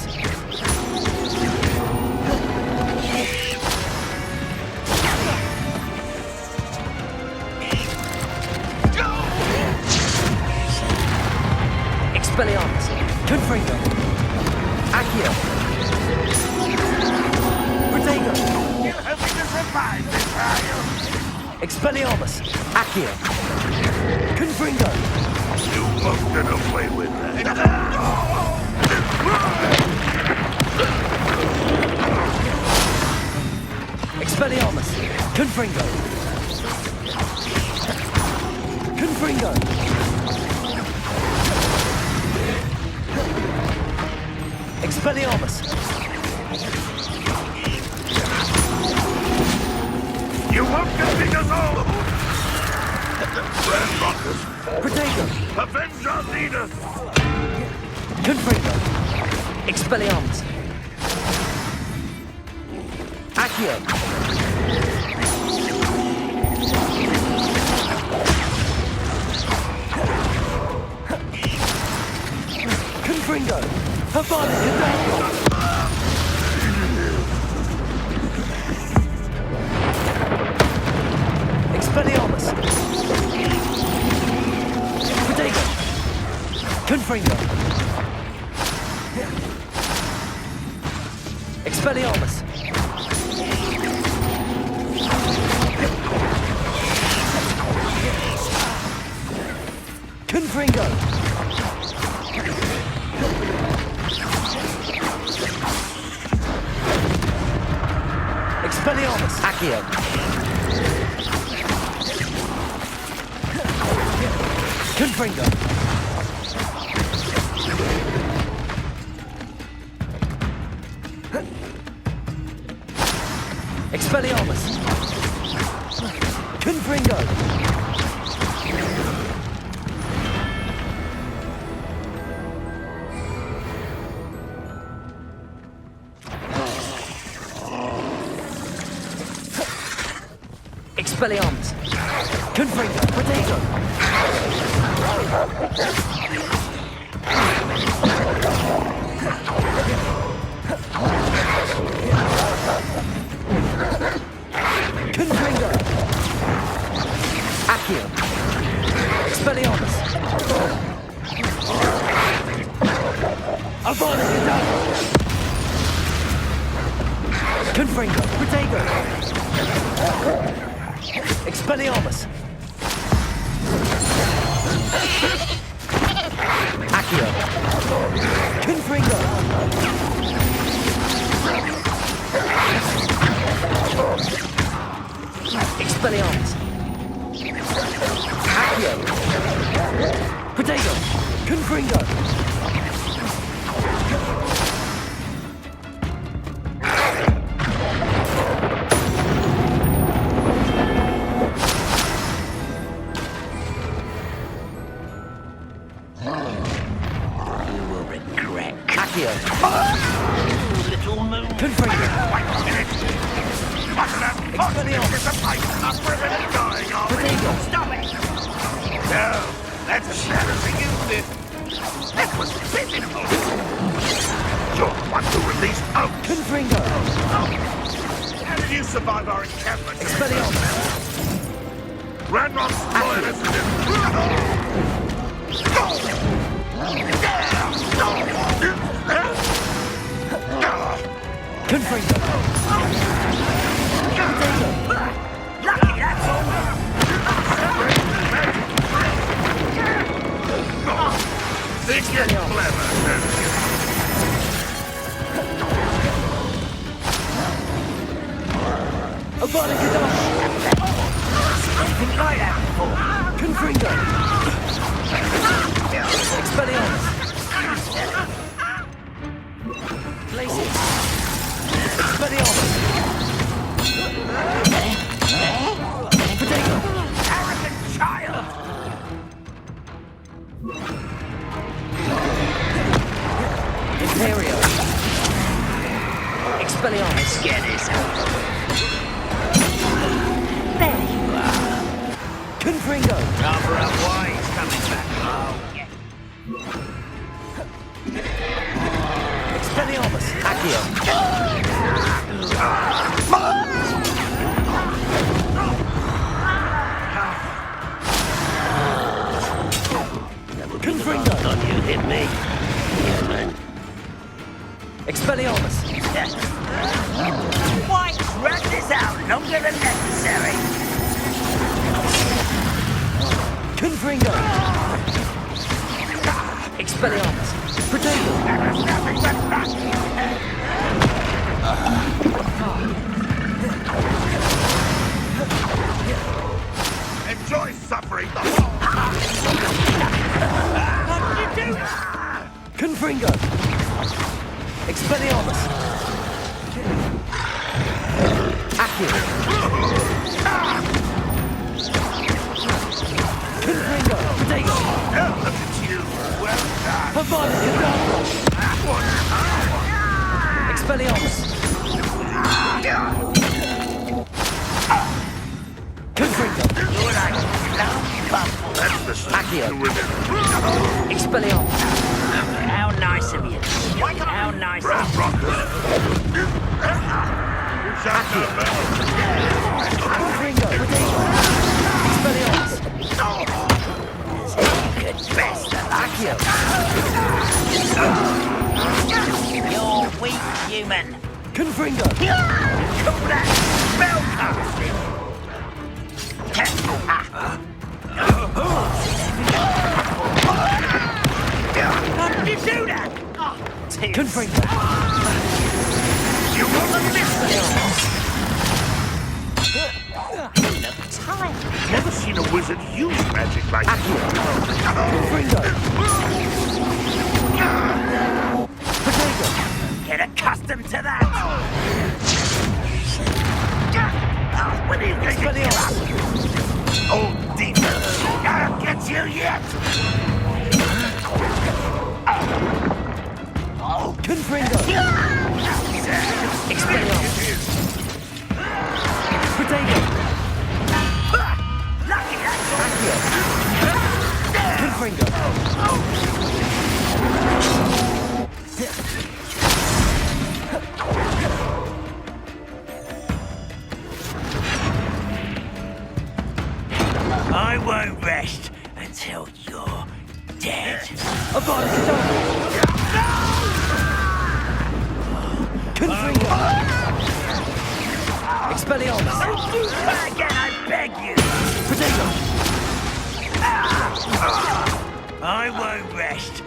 Expelliarmus! Confringo! Accio! Protego! You hope to survive this, are you? Expelliarmus! Accio! Confringo! You won't get away with that. Expelliarmus! Confringo! Confringo! Expelliarmus! You won't defeat us all! Ranrok! Protego! Avenge our leader! Confringo! Expelliarmus! Accio! Confringo! Avada Kedavra! Expelliarmus! Protego! Confringo! Expelliarmus! Confringo! Expelliarmus! Accio! Confringo! Expelliarmus! Confringo! Expelliarmus! Confringo! Protego! Confringo! Accio! Expelliarmus! Avada Kedavra! Confringo! Protego! Expelliarmus! Accio! Confringo! Expelliarmus! Accio! Potato! Confringo! Little moon. Confringo. Wait a minute. What's that? Expelliarmus. It's a fight. I'm really dying already. Stop it. No, that's as bad as a unit. That was pitiful. You're the one who released Oaks. Confringo. How did you survive our encampment? Expelliarmus. Ranrok's loyalists and Confringo. Lucky, that's all. Think you're clever, don't you? Anything like that before. Confringo. Expelliarmus. Places. Expelliarmus. Potato. Arrogant child. Imperio. Expelliarmus. Get this over. There you are. Confringo. Cover up why he's coming back. Oh, yeah. Expelliarmus. Accio. Confringo. Thought you hit me. Yeah, man. Expelliarmus. Why drag this out longer than necessary? Confringo. Expelliarmus. Potato. Enjoy suffering the whole. What did you do? Confringo. Expelliarmus. Accio. Confringo. Potato. Oh, look at you. Well done. Havana Kedavra. Expelliarmus. Confringo. That's the Accio. Expelliarmus. How nice of you. How nice of you. Confringo. Potato. Expelliarmus. Good best of Accio. You're weak, human. Confringo. Call that spellcasting. How did you do that? Confringo. You want the Look tired. Never seen a wizard use magic like that. Confringo. Potato. Get accustomed to that. When are you going to give up? Old demon, I'll get you yet. Confringo. Expelliarmus. Potato. Lucky that's Accio. Confringo. I won't rest until you're dead. Havana Confringo. Expelliarmus. Don't do that again, I beg you. I won't rest